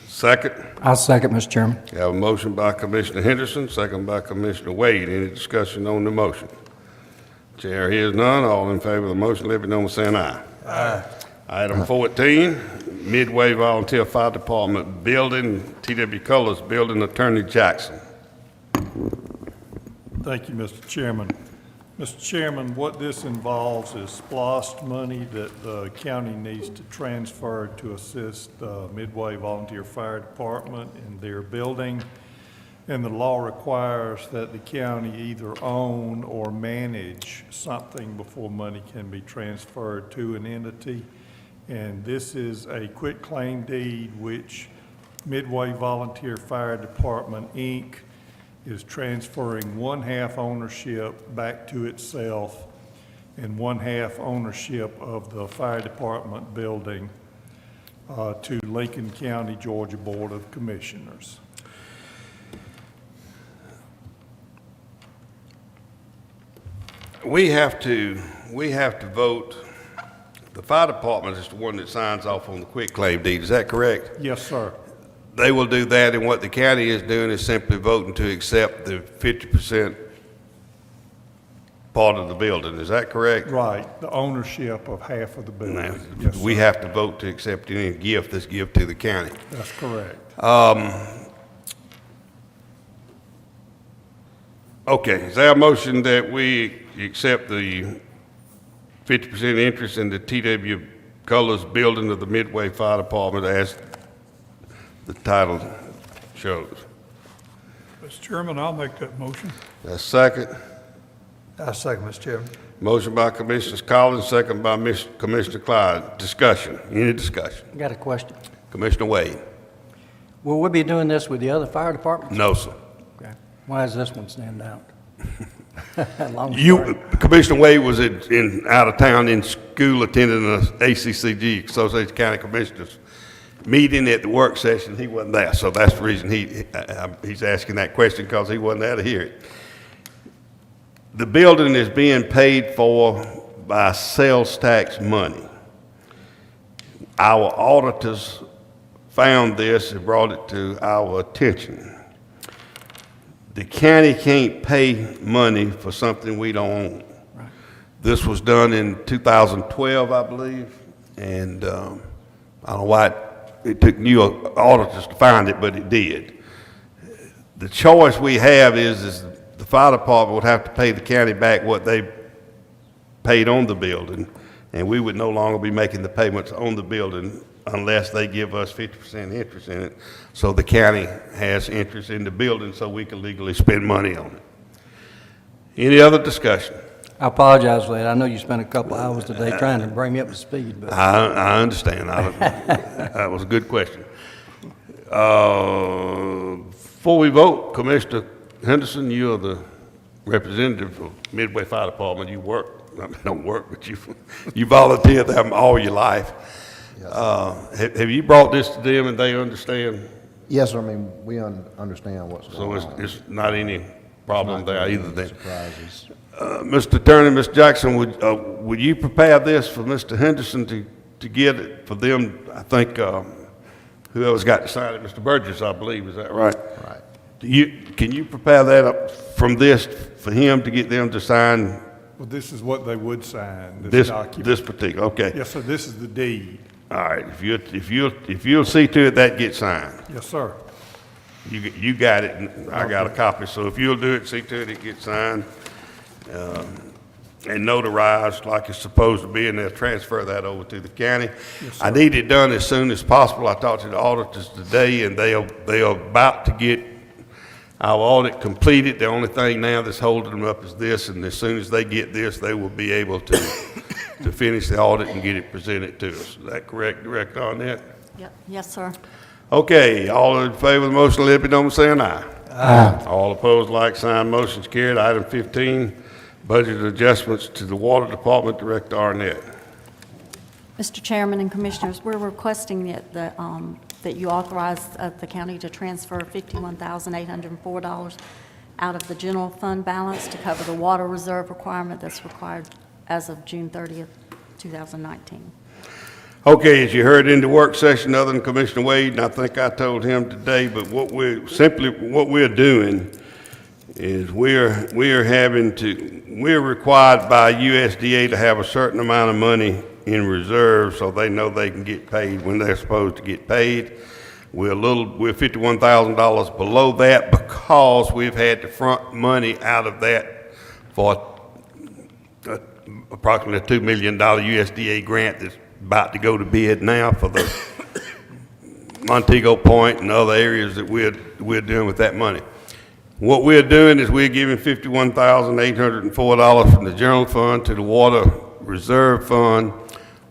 Second? I'll second, Mr. Chairman. We have a motion by Commissioner Henderson, second by Commissioner Wade. Any discussion on the motion? Chair hears none. All in favor of the motion, let me know by saying aye. Aye. Item 14, Midway Volunteer Fire Department Building, TW Colors Building, Attorney Jackson. Thank you, Mr. Chairman. Mr. Chairman, what this involves is SPLOST money that the county needs to transfer to assist the Midway Volunteer Fire Department in their building. And the law requires that the county either own or manage something before money can be transferred to an entity. And this is a quitclaim deed which Midway Volunteer Fire Department, Inc. is transferring 1/2 ownership back to itself and 1/2 ownership of the fire department building to Lincoln County, Georgia Board of Commissioners. We have to vote. The fire department is the one that signs off on the quitclaim deed. Is that correct? Yes, sir. They will do that, and what the county is doing is simply voting to accept the 50% part of the building. Is that correct? Right, the ownership of half of the building. Now, Yes, we sir. have to vote to accept any gift that's given to the county. That's correct. Okay, is there a motion that we accept the 50% interest in the TW Colors building of the Midway Fire Department as the title shows? Mr. Chairman, I'll make that motion. That's second. I second, Mr. Chairman. Motion by Commissioner Collins, second by Commissioner Clyde. Discussion, any discussion? I got a question. Commissioner Wade? Will we be doing this with the other fire departments? No, sir. Okay. Why does this one stand out? Long story. Commissioner Wade was out of town in school attending the ACCG, Association of County Commissioners, meeting at the work session. He wasn't there, so that's the reason he's asking that question, because he wasn't there to hear it. The building is being paid for by sales tax money. Our auditors found this and brought it to our attention. The county can't pay money for something we don't own. Right. This was done in 2012, I believe, and I don't know why it took new auditors to find it, but it did. The choice we have is the fire department would have to pay the county back what they paid on the building, and we would no longer be making the payments on the building unless they give us 50% interest in it. So the county has interest in the building so we can legally spend money on it. Any other discussion? I apologize for that. I know you spent a couple hours today trying to bring me up to speed, but I understand. That was a good question. Before we vote, Commissioner Henderson, you are the representative of Midway Fire Department. You don't work, but you volunteer there all your life. Have you brought this to them and they understand? Yes, sir. I mean, we understand what's So going on. it's not any problem there either then. Surprises. Mr. Attorney, Ms. Jackson, would you prepare this for Mr. Henderson to get it for them? I think whoever's got to sign it, Mr. Burgess, I believe, is that right? Right. Can you prepare that up from this for him to get them to sign Well, this is what they would sign, this document. this particular? Okay. Yes, sir, this is the deed. All right, if you'll see to it, that gets signed. Yes, sir. You got it, and I got a copy, so if you'll do it, see to it, it gets signed, and notarized like it's supposed to be, and they'll transfer that over to the county. I need it done as soon as possible. I talked to the auditors today, and they are about to get our audit completed. The only thing now that's holding them up is this, and as soon as they get this, they will be able to finish the audit and get it presented to us. Is that correct, Director Arnett? Yep. Yes, sir. Okay, all in favor of the motion, let it be known by saying aye. Aye. All opposed, like sign, motion's carried. Item 15, budget adjustments to the Water Department, Director Arnett. Mr. Chairman and Commissioners, we're requesting that you authorize the county to transfer $51,804 out of the general fund balance to cover the water reserve requirement that's required as of June 30th, 2019. Okay, as you heard in the work session, other than Commissioner Wade, and I think I told him today, but what we're doing is we're required by USDA to have a certain amount of money in reserve so they know they can get paid when they're supposed to get paid. We're $51,000 below that because we've had to front money out of that for approximately a $2 million USDA grant that's about to go to bid now for the Montego Point and other areas that we're doing with that money. What we're doing is we're giving $51,804 from the general fund to the water reserve fund.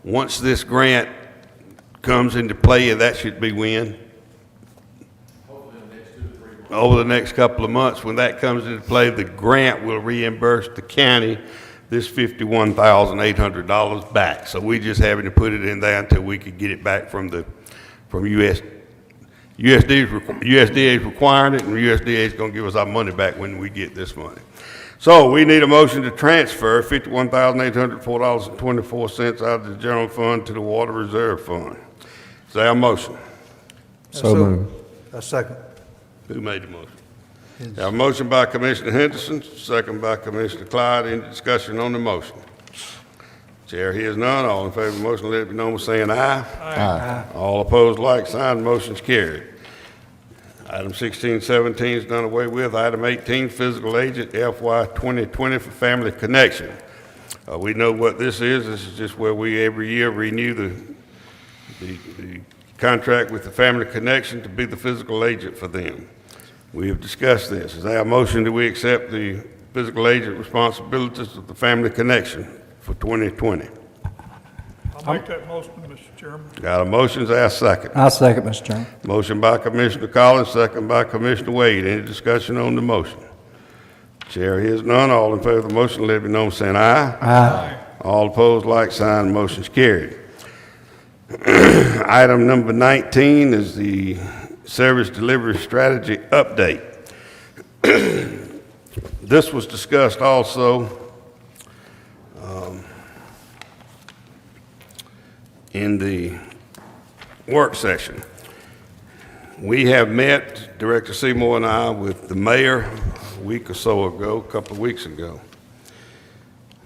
Once this grant comes into play, and that should be when? Over the next couple of months. When that comes into play, the grant will reimburse the county this $51,800 back. So we just having to put it in there until we could get it back from USDA is requiring it, and USDA is going to give us our money back when we get this money. So we need a motion to transfer $51,804.24 out of the general fund to the water reserve fund. Is there a motion? So moved. A second. Who made the motion? A motion by Commissioner Henderson, second by Commissioner Clyde. Any discussion on the motion? Chair hears none. All in favor of the motion, let it be known by saying aye. Aye. All opposed, like sign. Motion's carried. Item 16, 17 is done away with. Item 18, physical agent FY 2020 for Family Connection. We know what this is. This is just where we every year renew the contract with the Family Connection to be the physical agent for them. We have discussed this. Is there a motion that we accept the physical agent responsibilities of the Family Connection for 2020? I'll make that motion, Mr. Chairman. Got a motion, is there a second? I'll second, Mr. Chairman. Motion by Commissioner Collins, second by Commissioner Wade. Any discussion on the motion? Chair hears none. All in favor of the motion, let it be known by saying aye. Aye. All opposed, like sign. Motion's carried. Item number 19 is the service delivery strategy update. This was discussed also in the work session. We have met, Director Seymour and I, with the mayor a week or so ago, a couple of weeks ago.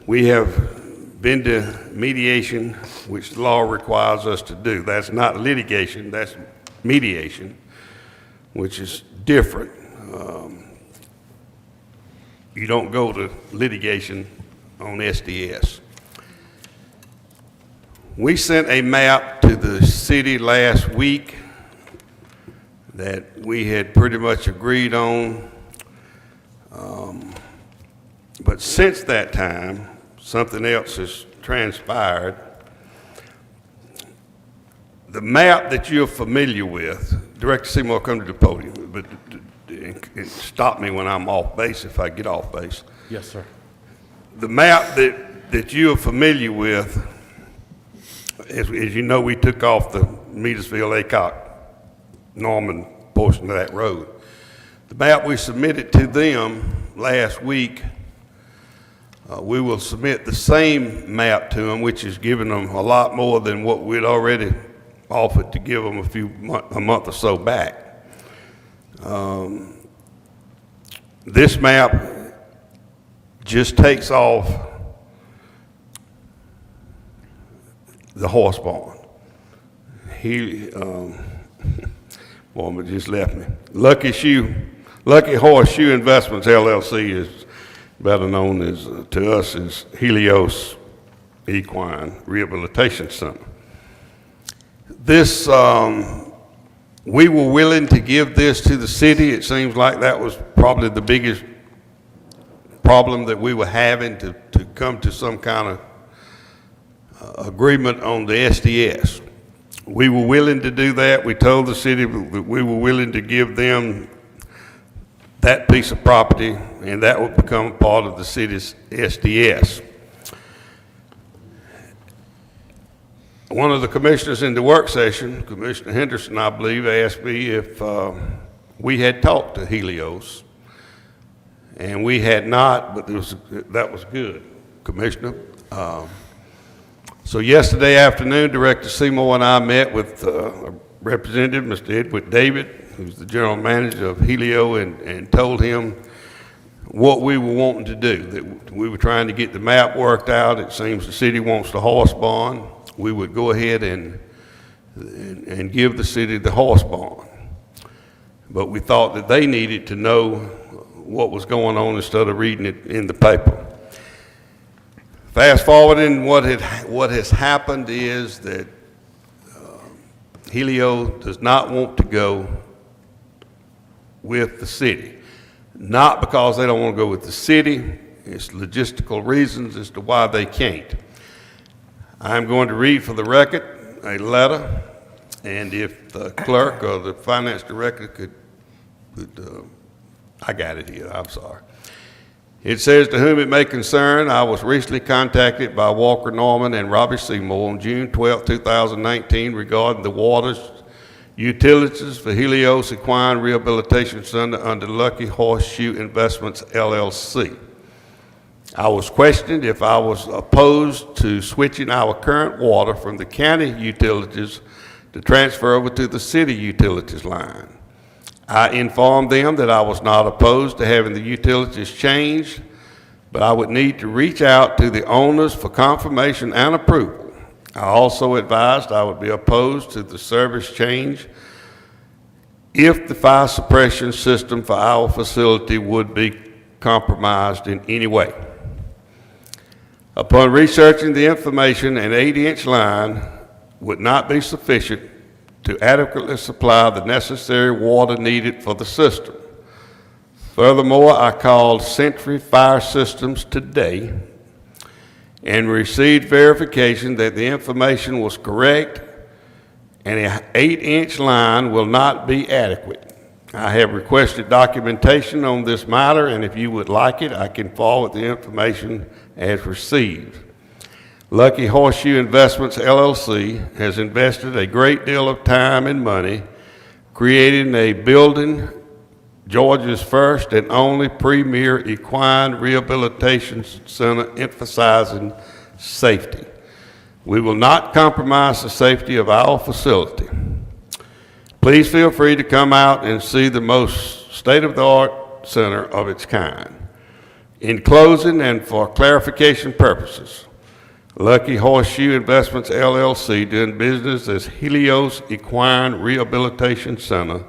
We have been to mediation, which the law requires us to do. That's not litigation, that's mediation, which is different. You don't go to litigation on SDS. We sent a map to the city last week that we had pretty much agreed on. But since that time, something else has transpired. The map that you're familiar with, Director Seymour, come to the podium, but stop me when I'm off base if I get off base. Yes, sir. The map that you're familiar with, as you know, we took off the Meadersville, Aycock, Norman portion of that road. The map we submitted to them last week, we will submit the same map to them, which is giving them a lot more than what we'd already offered to give them a month or so back. This map just takes off the horse barn. Woman just left me. Lucky Horseshoe Investments LLC is better known as, to us as Helios Equine Rehabilitation Center. This, we were willing to give this to the city. It seems like that was probably the biggest problem that we were having to come to some kind of agreement on the SDS. We were willing to do that. We told the city that we were willing to give them that piece of property, and that would become part of the city's SDS. One of the commissioners in the work session, Commissioner Henderson, I believe, asked me if we had talked to Helios, and we had not, but that was good, Commissioner. So yesterday afternoon, Director Seymour and I met with a representative, Mr. Edward David, who's the general manager of Helio, and told him what we were wanting to do, that we were trying to get the map worked out. It seems the city wants the horse barn. We would go ahead and give the city the horse barn. But we thought that they needed to know what was going on instead of reading it in the paper. Fast forwarding, what has happened is that Helio does not want to go with the city. Not because they don't want to go with the city, it's logistical reasons as to why they can't. I'm going to read for the record a letter, and if the clerk or the finance director could I got it here, I'm sorry. It says, to whom it may concern, I was recently contacted by Walker Norman and Robbie Seymour on June 12, 2019 regarding the waters utilities for Helios Equine Rehabilitation Center under Lucky Horseshoe Investments, LLC. I was questioned if I was opposed to switching our current water from the county utilities to transfer over to the city utilities line. I informed them that I was not opposed to having the utilities changed, but I would need to reach out to the owners for confirmation and approval. I also advised I would be opposed to the service change if the fire suppression system for our facility would be compromised in any way. Upon researching the information, an 8-inch line would not be sufficient to adequately supply the necessary water needed for the system. Furthermore, I called Century Fire Systems today and received verification that the information was correct and an 8-inch line will not be adequate. I have requested documentation on this matter, and if you would like it, I can forward the information as received. Lucky Horseshoe Investments, LLC has invested a great deal of time and money creating a building, Georgia's first and only premier equine rehabilitation center emphasizing safety. We will not compromise the safety of our facility. Please feel free to come out and see the most state-of-the-art center of its kind. In closing, and for clarification purposes, Lucky Horseshoe Investments, LLC, doing business as Helios Equine Rehabilitation Center,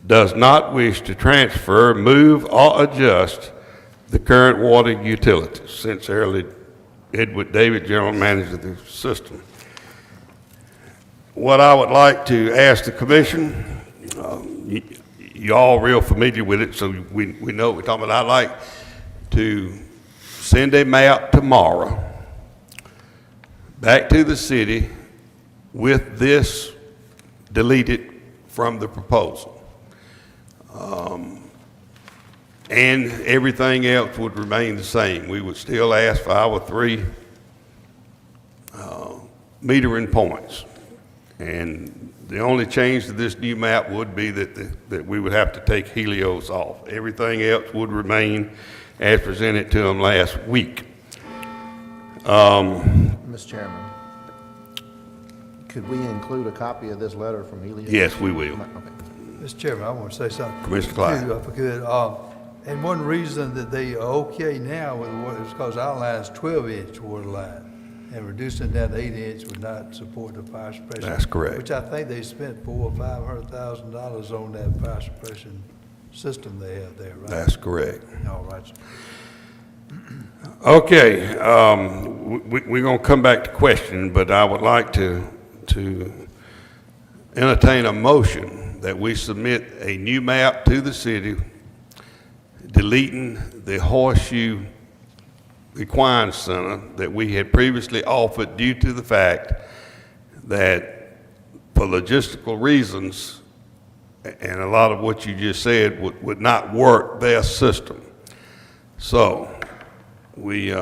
does not wish to transfer, move, or adjust the current water utilities. Sincerely, Edward David, General Manager of the system. What I would like to ask the commission, you're all real familiar with it, so we know what we're talking about. I'd like to send a map tomorrow back to the city with this deleted from the proposal. And everything else would remain the same. We would still ask for our 3 metering points. And the only change to this new map would be that we would have to take Helios off. Everything else would remain as presented to them last week. Mr. Chairman, could we include a copy of this letter from Helios? Yes, we will. Okay. Mr. Chairman, I want to say something. Commissioner Clyde. If I could, and one reason that they are okay now with the water is because our line's 12-inch water line. and reducing that 8-inch would not support the fire suppression. That's correct. Which I think they spent $400,000 or $500,000 on that fire suppression system they have there, right? That's correct. All right. Okay, we're going to come back to questioning, but I would like to entertain a motion that we submit a new map to the city, deleting the Horseshoe Equine Center that we had previously offered due to the fact that for logistical reasons, and a lot of what you just said would not work their system. So we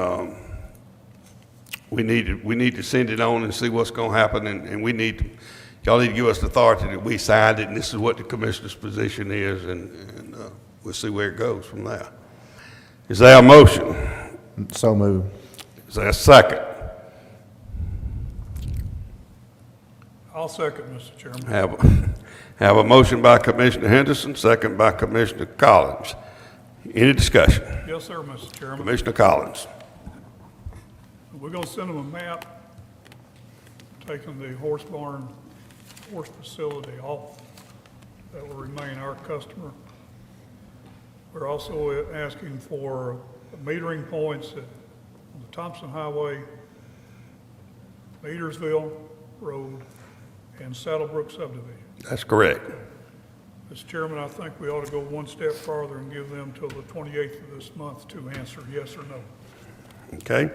need to send it on and see what's going to happen, and y'all need to give us the authority that we signed it, and this is what the commissioner's position is, and we'll see where it goes from there. Is there a motion? So moved. Is there a second? I'll second, Mr. Chairman. Have a motion by Commissioner Henderson, second by Commissioner Collins. Any discussion? Yes, sir, Mr. Chairman. Commissioner Collins. We're going to send them a map, taking the horse barn, horse facility off. That will remain our customer. We're also asking for metering points at the Thompson Highway, Metersville Road, and Saddlebrook subdivision. That's correct. Mr. Chairman, I think we ought to go one step farther and give them till the 28th of this month to answer yes or no. Okay.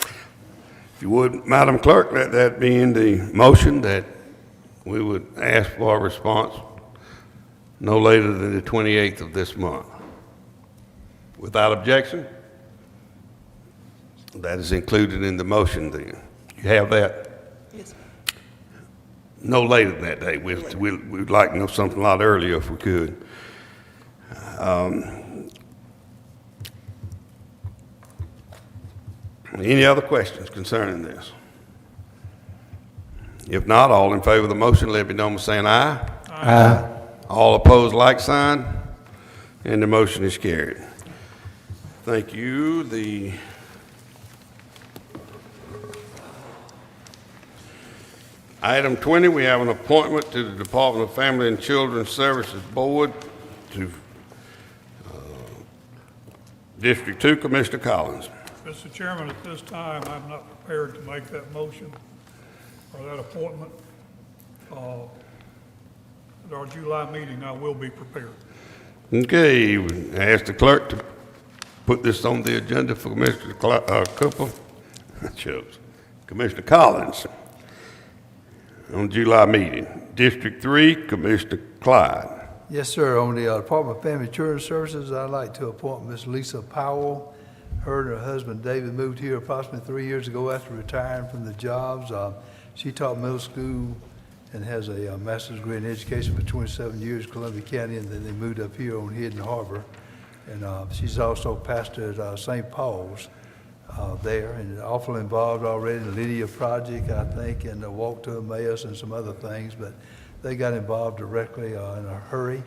If you would, Madam Clerk, let that be in the motion that we would ask for a response no later than the 28th of this month. Without objection? That is included in the motion then. You have that? Yes, sir. No later than that day. We'd like to know something a lot earlier if we could. Any other questions concerning this? If not, all in favor of the motion, let me know by saying aye. Aye. All opposed, like sign, and the motion is carried. Thank you. Item 20, we have an appointment to the Department of Family and Children's Services Board to District 2, Commissioner Collins. Mr. Chairman, at this time, I'm not prepared to make that motion or that appointment. At our July meeting, I will be prepared. Okay, I ask the clerk to put this on the agenda for Commissioner Cooper. Commissioner Collins on July meeting. District 3, Commissioner Clyde. Yes, sir. On the Department of Family and Children's Services, I'd like to appoint Ms. Lisa Powell. Her and her husband David moved here approximately 3 years ago after retiring from the jobs. She taught middle school and has a master's degree in education for 27 years in Columbia County, and then they moved up here on Hidden Harbor. And she's also pastored at St. Paul's there, and awfully involved already in the Lydia project, I think, and the Walk to Emmaus and some other things, but they got involved directly in a hurry,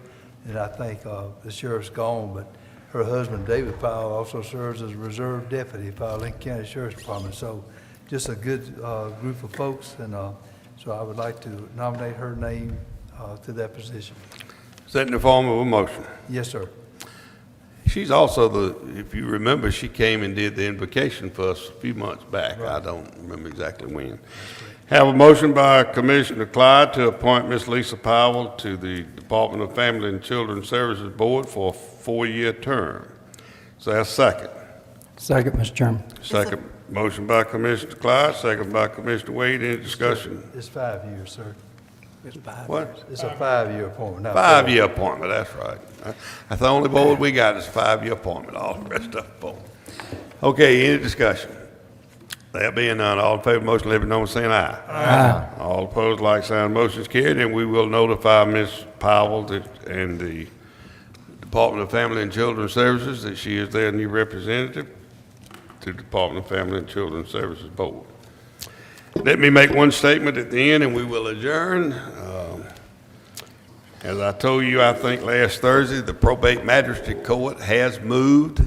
and I think the sheriff's gone, but her husband, David Powell, also serves as a reserve deputy for Lincoln County Sheriff's Department. So just a good group of folks, and so I would like to nominate her name to that position. Is that in the form of a motion? Yes, sir. She's also if you remember, she came and did the invocation for us a few months back. Right. I don't remember exactly when. Have a motion by Commissioner Clyde to appoint Ms. Lisa Powell to the Department of Family and Children's Services Board for a 4-year term. Is there a second? Second, Mr. Chairman. Second. Motion by Commissioner Clyde, second by Commissioner Wade. Any discussion? It's 5 years, sir. What? It's a 5-year appointment, not 5-year appointment, that's right. That's the only board we got is a 5-year appointment, all the rest of them. Okay, any discussion? That being none, all in favor of the motion, let me know by saying aye. Aye. All opposed, like sign, motion is carried, and we will notify Ms. Powell and the Department of Family and Children's Services that she is their new representative to the Department of Family and Children's Services Board. Let me make one statement at the end, and we will adjourn. As I told you, I think last Thursday, the probate magistrate court has moved.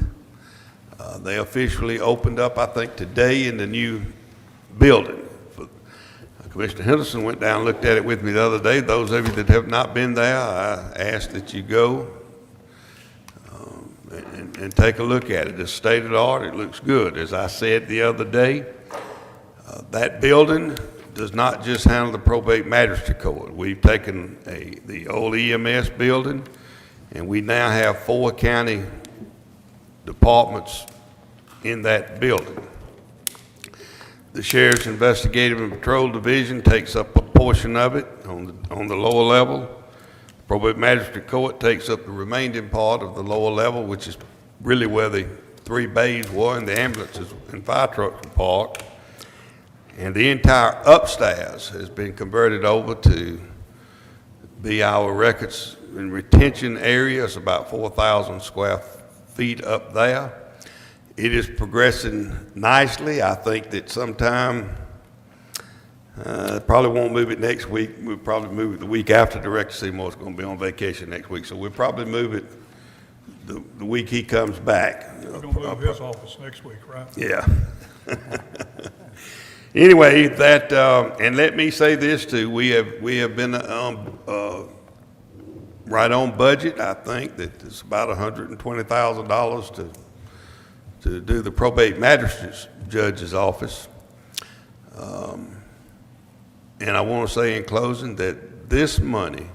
They officially opened up, I think, today in the new building. Commissioner Henderson went down and looked at it with me the other day. Those of you that have not been there, I ask that you go and take a look at it. It's state of the art. It looks good. As I said the other day, that building does not just handle the probate magistrate court. We've taken the old EMS building, and we now have 4 county departments in that building. The Sheriff's Investigative and Patrol Division takes up a portion of it on the lower level. Probate Magistrate Court takes up the remaining part of the lower level, which is really where the 3 bays were and the ambulances and fire trucks were parked. And the entire upstairs has been converted over to be our records and retention area. It's about 4,000 square feet up there. It is progressing nicely. I think that sometime, probably won't move it next week. We'll probably move it the week after. Director Seymour's going to be on vacation next week, so we'll probably move it the week he comes back. We're going to move his office next week, right? Yeah. Anyway, that and let me say this too: we have been right on budget. I think that it's about $120,000 to do the probate magistrate judge's office. And I want to say in closing that this money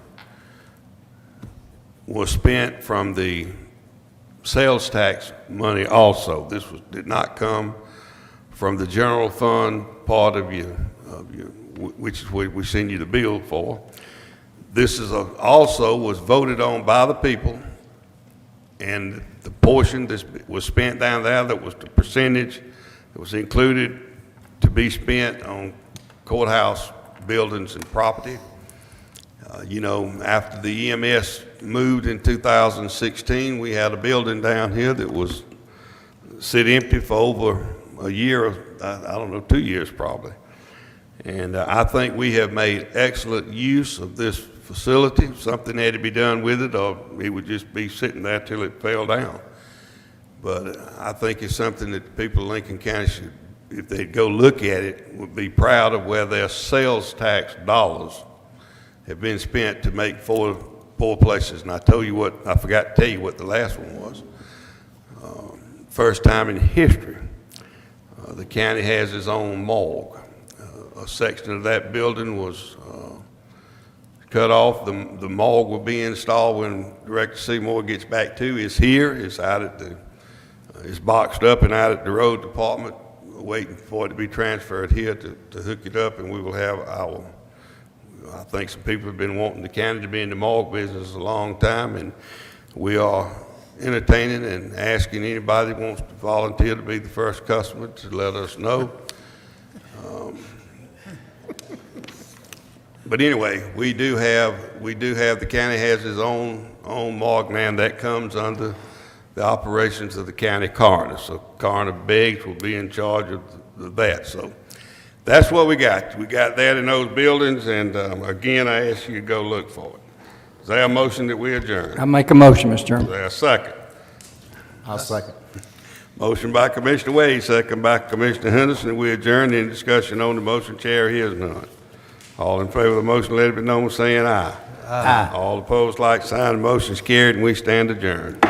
was spent from the sales tax money also. This did not come from the general fund part of you, which is what we send you the bill for. This is also was voted on by the people, and the portion that was spent down there, that was the percentage that was included to be spent on courthouse buildings and property. You know, after the EMS moved in 2016, we had a building down here that was sit empty for over a year, I don't know, 2 years probably. And I think we have made excellent use of this facility. Something had to be done with it, or it would just be sitting there till it fell down. But I think it's something that the people of Lincoln County should, if they'd go look at it, would be proud of where their sales tax dollars have been spent to make 4 places. And I told you what, I forgot to tell you what the last one was. First time in history, the county has its own morgue. A section of that building was cut off. The morgue will be installed when Director Seymour gets back to. It's here. It's out at the. It's boxed up and out at the road department, waiting for it to be transferred here to hook it up, and we will have our. I think some people have been wanting the county to be in the morgue business a long time, and we are entertaining and asking anybody that wants to volunteer to be the first customer to let us know. But anyway, we do have the county has its own morgue now, and that comes under the operations of the county coroner. So Coroner Beggs will be in charge of that. So that's what we got. We got that in those buildings, and again, I ask you to go look for it. Is there a motion that we adjourn? I make a motion, Mr. Chairman. Is there a second? I'll second. Motion by Commissioner Wade, second by Commissioner Henderson, that we adjourn. Any discussion on the motion? Chair hears none. All in favor of the motion, let it be known by saying aye. Aye. All opposed, like sign. The motion is carried, and we stand adjourned.